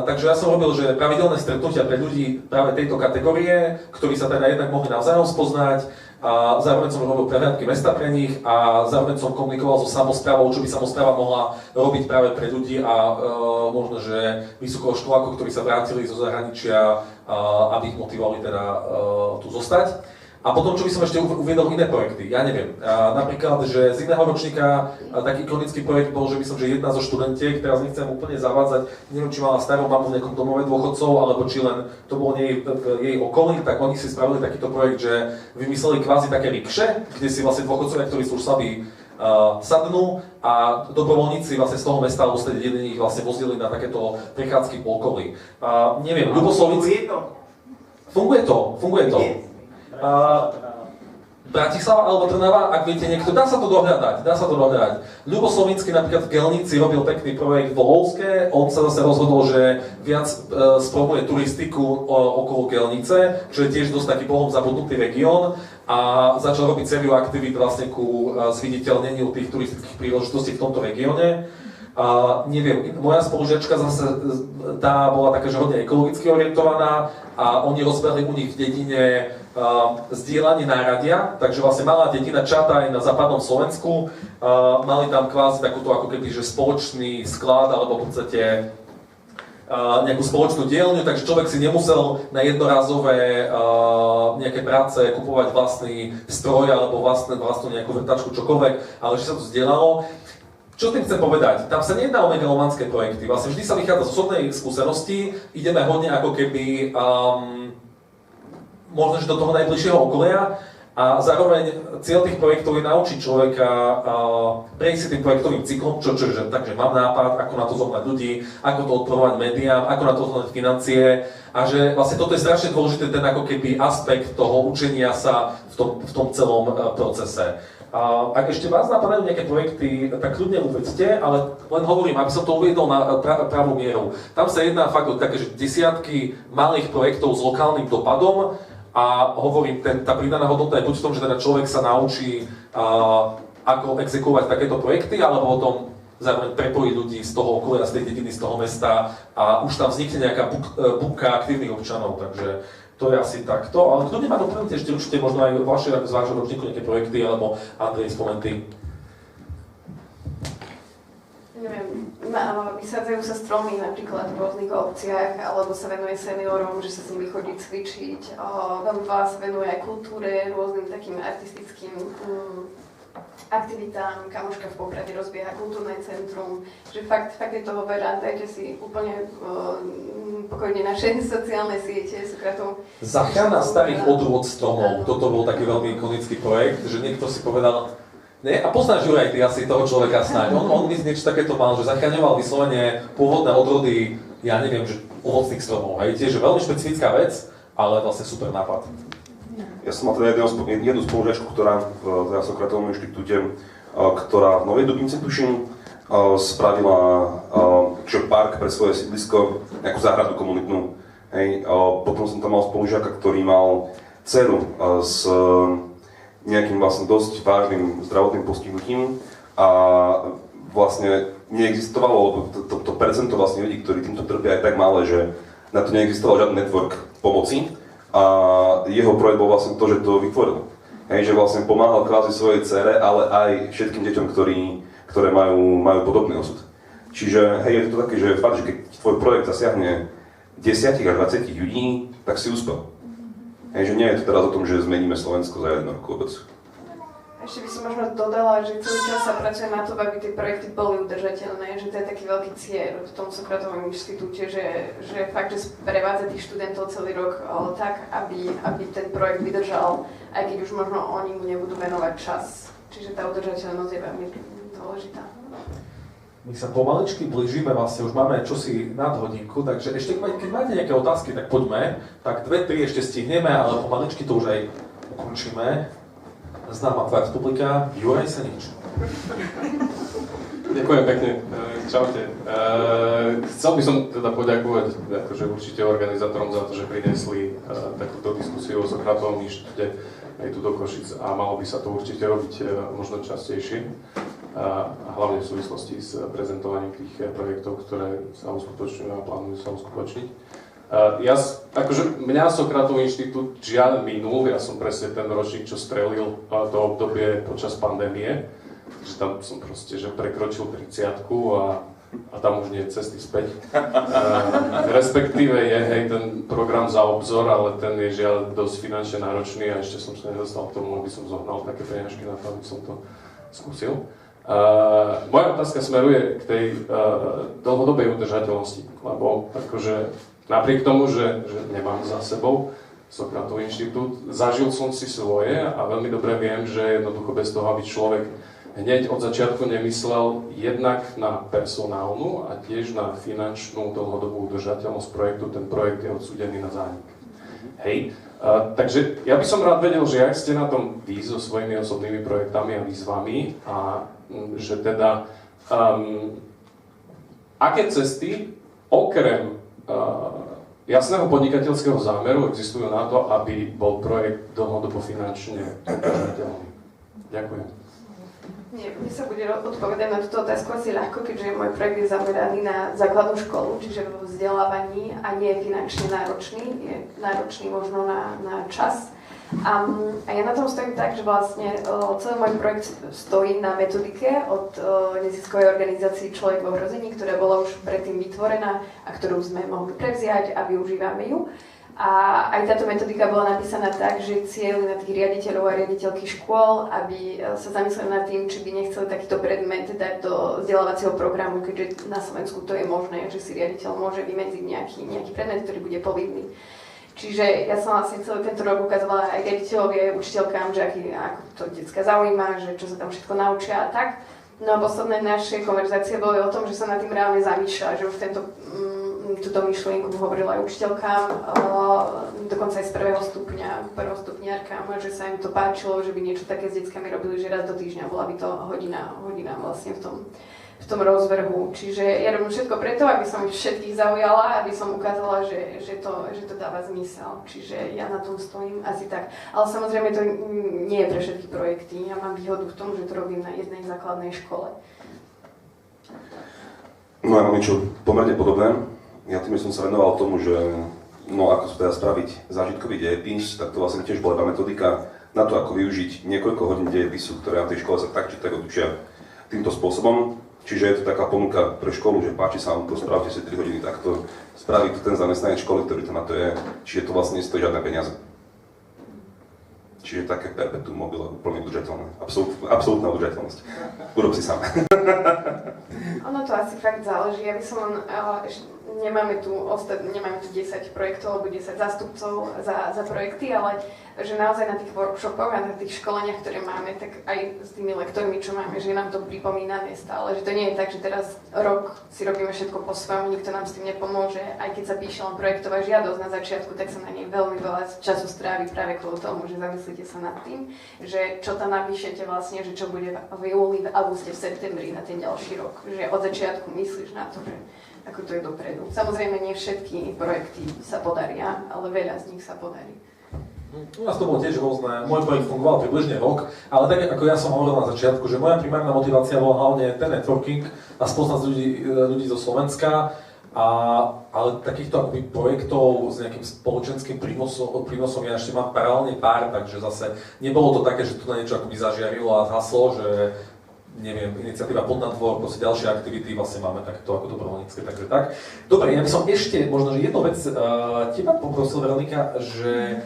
Takže ja som robil, že pravidelné stretnutia pre ľudí práve tejto kategórie, ktorí sa teda jednak mohli navzájom spoznať, a zároveň som robil prehliadky mesta pre nich a zároveň som komunikoval so samosprávou, čo by samospráva mohla robiť práve pre ľudí a možno, že vysokoškolákov, ktorí sa vrátili zo zahraničia, aby ich motivovali teda tu zostať. A potom, čo by som ešte uviedol iné projekty, ja neviem. Napríklad, že z iného ročníka taký ikonický projekt bol, že myslím, že jedna zo študentiek, teraz nechcem úplne zavádzať, neviem, či mala starú mamu v nejakom domove dôchodcov, alebo či len to bolo jej okolí, tak oni si spravili takýto projekt, že vymysleli kvázi také rikše, kde si vlastne dôchodcovia, ktorí sú už slabí, sadnú a dobrovoľníci vlastne z toho mesta alebo z tej dediny ich vlastne vozili na takéto prechádzky po okolí. Neviem, Ľuboslovici... Funguje to. Bratislava alebo Trnava, ak viete niekto, dá sa to dohľadať. Ľubo Slovinský napríklad v Gelnici robil pekný projekt vo Lovské, on sa zase rozhodol, že viac spromuje turistiku okolo Gelnice, čo je tiež dosť taký bohom zabudnutý región a začal robiť sériu aktivít vlastne ku zviditeľneniu tých turistických príležitostí v tomto regióne. Neviem, moja spolužiačka zase, tá bola taká, že hodne ekologicky orientovaná a oni rozbehli u nich v dedine zdieľanie náradia, takže vlastne malá dedina Čataj na západnom Slovensku, mali tam kvázi takúto ako keby, že spoločný sklad alebo v podstate nejakú spoločnú dielňu, takže človek si nemusel na jednorazové nejaké práce kupovať vlastný stroj alebo vlastnú nejakú vrtačku, čokoľvek, ale že sa to zdieľalo. Čo tým chcem povedať? Tam sa nejedná o megalomanské projekty, vlastne vždy sa vychádza z osobnej skúsenosti, ideme hodne ako keby možno, že do toho najbližšieho okolia a zároveň cieľ tých projektov je naučiť človeka prejsť si tým projektovým cyklom, takže mám nápad, ako na to zohnať ľudí, ako to odporovať médiám, ako na to zohnať financie a že vlastne toto je strašne dôležité, ten ako keby aspekt toho učenia sa v tom celom procese. Ak ešte vás napadajú nejaké projekty, tak kľudne uvedzte, ale len hovorím, aby som to uviedol na pravú mieru. Tam sa jedná fakt o také, že desiatky malých projektov s lokálnym dopadom a hovorím, tá pridaná hodnota je buď v tom, že teda človek sa naučí ako exekuovať takéto projekty, alebo o tom zároveň prepojiť ľudí z toho okolia, z tej dediny, z toho mesta a už tam vznikne nejaká bunka aktívnych občanov, takže to je asi takto, ale kľudne ma doplňte ešte určite možno aj z vášho ročníku nejaké projekty, alebo Andrej, spomenty. Neviem, vysádzajú sa stromy napríklad v rôznych obciach, alebo sa venuje seniorom, že sa s nimi chodí cvičiť. Veľmi veľa sa venuje aj kultúre, rôznym takým artistickým aktivitám. Kamoška v Poprade rozbieha kultúrne centrum, že fakt je toho veľa. Dajte si úplne pokojne naše sociálne siete, Sokratov. Záchrana starých odrôd stromov, toto bol taký veľmi ikonický projekt, že niekto si povedal, nie? A poznáš Juraj, ty asi toho človeka snáď. On by niečo takéto mal, že zachraňoval vyslovene pôvodné odrody, ja neviem, že ovocných stromov. Hej, tiež veľmi špecifická vec, ale vlastne super nápad. Ja som mal teda jednu spolužiačku, ktorá v Sokratovom inštitúte, ktorá v Novej Dubnici, tuším, spravila park pre svoje sídlisko, nejakú záhradu komunitnú. Hej, potom som tam mal spolužiaka, ktorý mal dceru s nejakým vlastne dosť vážnym zdravotným postihnutím a vlastne neexistovalo, lebo to percento vlastne ľudí, ktorí týmto trpia, je tak malé, že na to neexistoval žiadny network pomoci a jeho projekt bol vlastne to, že to vytvoril. Hej, že vlastne pomáhal kvázi svojej dcere, ale aj všetkým deťom, ktoré majú podobný osud. Čiže hej, je to také, že fakt, že keď tvoj projekt zasiahne 10 až 20 ľudí, tak si uspel. Hej, že nie je to teraz o tom, že zmeníme Slovensko za jeden rok vôbec. Ešte by som možno dodala, že celý čas sa pracuje na to, aby tie projekty boli udržateľné, že to je taký veľký cieľ v tom Sokratovom inštitúte, že fakt, že prevádza tých študentov celý rok tak, aby ten projekt vydržal, aj keď už možno oni mu nebudú venovať čas. Čiže tá udržateľnosť je veľmi dôležitá. My sa pomaličky blížime, vlastne už máme čosi nad hodinku, takže ešte keď máte nejaké otázky, tak poďme. Tak 2-3 ešte stihneme, ale pomaličky to už aj ukončíme. Známa tvár z publika, Juraj Senič. Ďakujem pekne, čaute. Chcel by som teda poďakovať akože určite organizátorom za to, že priniesli takúto diskusiu o Sokratovom inštitúte aj tu do Košic a malo by sa to určite robiť možno častejšie. A hlavne v súvislosti s prezentovaním tých projektov, ktoré sa uskutočňujú a plánujú sa uskutočniť. Akože mňa Sokratov inštitút žiaľ minul, ja som presne ten ročník, čo strelil to obdobie počas pandémie, že tam som proste že prekročil 30-ku a tam už nie je cesty späť. Respektíve je hej, ten program za obzor, ale ten je žiaľ dosť finančne náročný a ešte som sa nedostal k tomu, aby som zohnal také peniažky na to, aby som to skúsil. Moja otázka smeruje k tej dlhodobej udržateľnosti, lebo akože napriek tomu, že nemám za sebou Sokratov inštitút, zažil som si svoje a veľmi dobre viem, že jednoducho bez toho, aby človek hneď od začiatku nemyslel jednak na personálnu a tiež na finančnú dlhodobú udržateľnosť projektu, ten projekt je odsúdený na zánik. Hej. Takže ja by som rád vedel, že jak ste na tom vy so svojimi osobnými projektami a výzvami a že teda aké cesty okrem jasného podnikateľského zámeru existujú na to, aby bol projekt dlhodobo finančne udržateľný. Ďakujem. Nie, mne sa bude odpovedať na túto otázku asi ľahko, keďže môj projekt je zameraný na základnú školu, čiže vo vzdelávaní a nie je finančne náročný, je náročný možno na čas. A ja na tom stojím tak, že vlastne celý môj projekt stojí na metodike od neziskovej organizácie Človek v ohrození, ktorá bola už predtým vytvorená a ktorú sme mohli prevziať a využívame ju. A aj táto metodika bola napísaná tak, že cieľ na tých riaditeľov a riaditeľky škôl, aby sa zamysleli nad tým, či by nechceli takýto predmet dať do vzdelávacieho programu, keďže na Slovensku to je možné, že si riaditeľ môže vymedziť nejaký predmet, ktorý bude povinný. Čiže ja som vlastne celý tento rok ukazovala aj riaditeľovi, aj učiteľkám, že ako to decka zaujíma, že čo sa tam všetko naučia a tak. No a posledné naše konverzácie boli o tom, že sa nad tým reálne zamýšľa, že už túto myšlienku hovorila aj učiteľkám, dokonca aj z prvostupňárkám, že sa im to páčilo, že by niečo také s deckami robili, že raz do týždňa bola by to hodina vlastne v tom rozvrhu. Čiže ja robím všetko preto, aby som ich všetkých zaujala, aby som ukázala, že to dáva zmysel. Čiže ja na tom stojím asi tak. Ale samozrejme to nie je pre všetky projekty. Ja mám výhodu v tom, že to robím na jednej základnej škole. No ja mám niečo pomerne podobné. Ja tým som sa venoval tomu, že ako sa teda spraviť zážitkový dejepis, tak to vlastne tiež bola metodika na to, ako využiť niekoľko hodín dejepisu, ktoré na tej škole sa tak či tak odučia týmto spôsobom. Čiže je to taká ponuka pre školu, že páči sa vám to, spravte si 3 hodiny takto, spraví to ten zamestnanec školy, ktorý to na to je, čiže to vlastne nestojí žiadne peniaze. Čiže také perpetuum mobile, úplne udržateľné, absolútna udržateľnosť. Urob si sám. Ono to asi fakt záleží, ja by som nemáme tu 10 projektov alebo 10 zástupcov za projekty, ale že naozaj na tých workshopoch a na tých školeniach, ktoré máme, tak aj s tými lektormi, čo máme, že nám to pripomíname stále, že to nie je tak, že teraz rok si robíme všetko po svojom, nikto nám s tým nepomôže, aj keď sa píše len projektová žiadosť na začiatku, tak sa na nej veľmi veľa času strávi práve kvôli tomu, že zamyslíte sa nad tým, že čo tam napíšete vlastne, že čo bude v júli, v auguste, v septembri na ten ďalší rok, že od začiatku myslíš na to, že ako to je dopredu. Samozrejme, nie všetky projekty sa podaria, ale veľa z nich sa podarí. U nás to bolo tiež rôzne, môj projekt fungoval približne rok, ale tak ako ja som hovoril na začiatku, že moja primárna motivácia bola hlavne ten networking a spoznať ľudí zo Slovenska, ale takýchto akoby projektov s nejakým spoločenským prínosom ja ešte mám paralelne pár, takže zase nebolo to také, že tu na niečo akoby zažiarilo a zhaslo, že neviem, iniciatíva Pod nad dvor, proste ďalšie aktivity vlastne máme takto ako dobrovoľnícke, takže tak. Dobre, ja by som ešte možno, že jednu vec teba poprosil, Veronika, že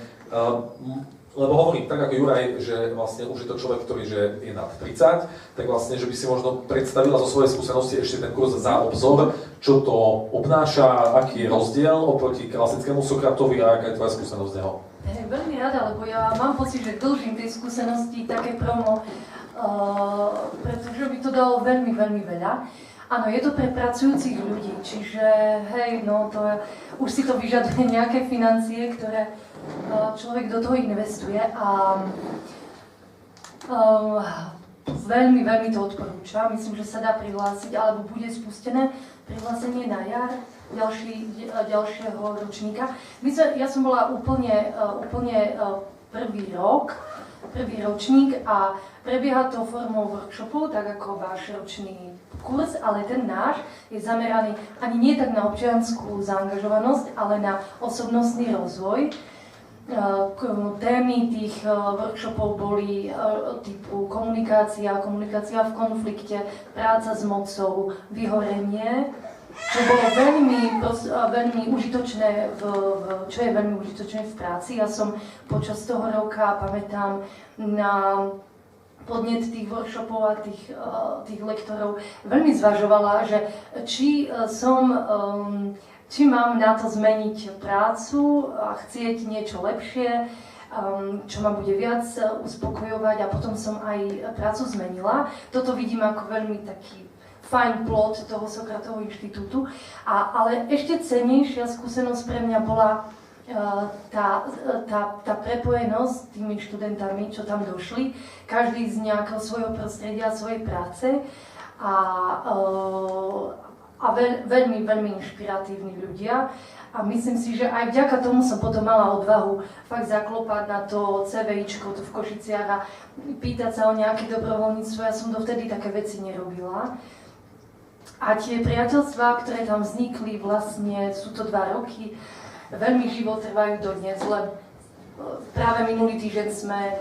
lebo hovorím, tak ako Juraj, že vlastne už je to človek, ktorý že je nad 30, tak vlastne, že by si možno predstavila zo svojej skúsenosti ešte ten kurz za obzor, čo to obnáša, aký je rozdiel oproti klasickému Sokratovi a aká je tvoja skúsenosť z neho. Veľmi rada, lebo ja mám pocit, že dlžím tej skúsenosti také promo, pretože by to dalo veľmi, veľmi veľa. Áno, je to pre pracujúcich ľudí, čiže hej, no to už si to vyžaduje nejaké financie, ktoré človek do toho investuje a veľmi, veľmi to odporúčam. Myslím, že sa dá prihlásiť, alebo bude spustené prihlásenie na jar ďalšieho ročníka. Ja som bola úplne prvý ročník a prebieha to formou workshopu, tak ako váš ročný kurz, ale ten náš je zameraný ani nie tak na občiansku zaangažovanosť, ale na osobnostný rozvoj. Témy tých workshopov boli typu komunikácia v konflikte, práca s mocou, vyhorenie, čo bolo veľmi užitočné čo je veľmi užitočné v práci. Ja som počas toho roka, pamätám, na podnet tých workshopov a tých lektorov veľmi zvažovala, že či mám na to zmeniť prácu a chcieť niečo lepšie, čo ma bude viac uspokojovať, a potom som aj prácu zmenila. Toto vidím ako veľmi taký fajn plod toho Sokratovho inštitútu. Ale ešte cennejšia skúsenosť pre mňa bola tá prepojenosť s tými študentami, čo tam došli, každý z nejakého svojho prostredia, svojej práce a veľmi, veľmi inšpiratívni ľudia. A myslím si, že aj vďaka tomu som potom mala odvahu fakt zaklopať na to CVIčko tu v Košiciach a pýtať sa o nejaké dobrovoľníctvo. Ja som dovtedy také veci nerobila. A tie priateľstvá, ktoré tam vznikli, vlastne sú to 2 roky, veľmi živo trvajú dodnes, len práve minulý týždeň sme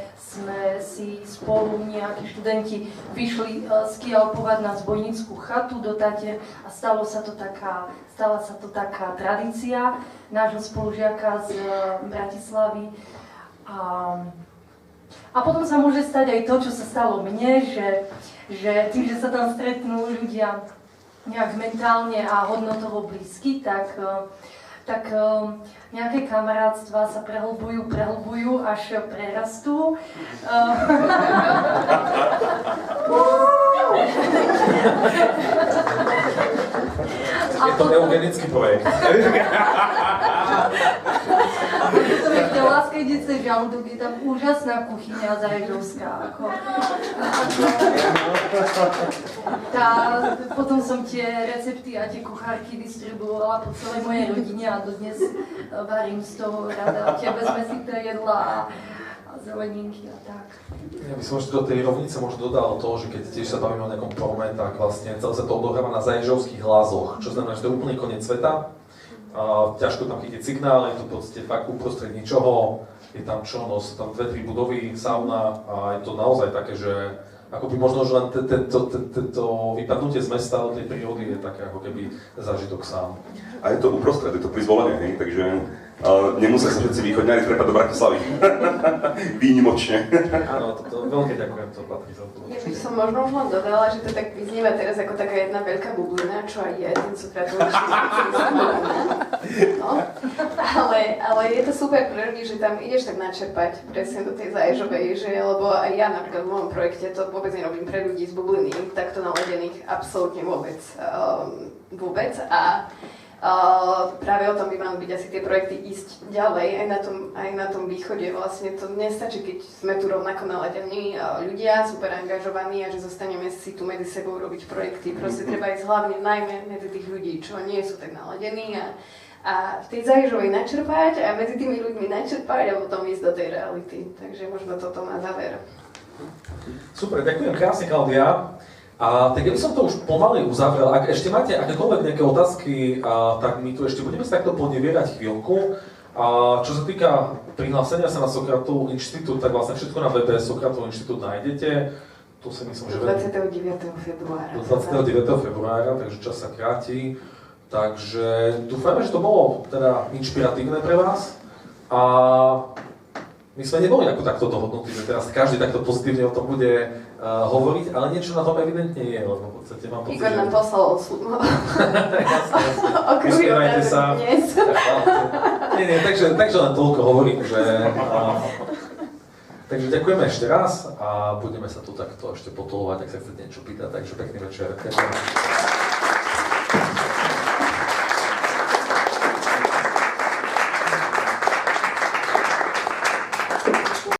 si spolu nejakí študenti vyšli skialpovať na zbojnícku chatu do Tatier a stala sa to taká tradícia nášho spolužiaka z Bratislavy. A potom sa môže stať aj to, čo sa stalo mne, že tým, že sa tam stretnú ľudia nejak mentálne a hodnotovo blízky, tak nejaké kamarátstva sa prehlbujú, až prerastú. Je to eugenický projekt. To je Láska ide cez žalúdok, je tam úžasná kuchyňa zaježovská. Potom som tie recepty a tie kuchárky distribuovala po celej mojej rodine a dodnes varím z toho rada tie bezmesité jedlá a zeleninky a tak. Ja by som ešte do tej rovnice možno dodal to, že keď tiež sa bavíme o nejakom prome, tak vlastne celé sa to odohráva na zaježovských hlázoch, čo znamená, že to je úplný koniec sveta. Ťažko tam chytiť signál, je to v podstate fakt uprostred ničoho, je tam čo, no sú tam 2-3 budovy, sauna a je to naozaj také, že akoby možno, že len to vypadnutie z mesta do tej prírody je také ako keby zážitok sám. A je to uprostred, je to pri Zvolene, hej, takže nemusia sa všetci východňári trepať do Bratislavy. Výnimočne. Áno, to veľké ďakujem, to patrí za to. Ja by som možno už len dodala, že to tak vyznieva teraz ako taká jedna veľká bublina, čo aj je, ten Sokratový no, ale je to super pre ľudí, že tam ideš tak načerpať presne do tej Zaježovej, že lebo aj ja napríklad v mojom projekte to vôbec nerobím pre ľudí z bubliny, takto naladených absolútne vôbec. Práve o tom by mali byť asi tie projekty ísť ďalej, aj na tom východe. Vlastne to nestačí, keď sme tu rovnako naladení ľudia, super angažovaní a že zostaneme si tu medzi sebou robiť projekty. Proste treba ísť hlavne najmä medzi tých ľudí, čo nie sú tak naladení a v tej Zaježovej načerpať a medzi tými ľuďmi načerpať a potom ísť do tej reality. Takže možno toto na záver. Super, ďakujem krásne, Klaudia. Tak ja by som to už pomaly uzavrel. Ak ešte máte akékoľvek nejaké otázky, tak my tu ešte budeme sa takto podnevierať chvíľku. Čo sa týka prihlásenia sa na Sokratov inštitút, tak vlastne všetko na webe Sokratov inštitút nájdete. Tu si myslím, že 29. februára. 29. februára, takže čas sa kráti. Takže dúfajme, že to bolo teda inšpiratívne pre vás. A my sme neboli ako takto dohodnutí, že teraz každý takto pozitívne o tom bude hovoriť, ale niečo na tom evidentne je, lebo v podstate mám pocit, Igor nám poslal oslu. Usmievajte sa. Nie, takže len toľko hovorím, že... Takže ďakujeme ešte raz a budeme sa tu takto ešte potolovať, ak sa chcete niečo pýtať, takže pekný večer. Ďakujem.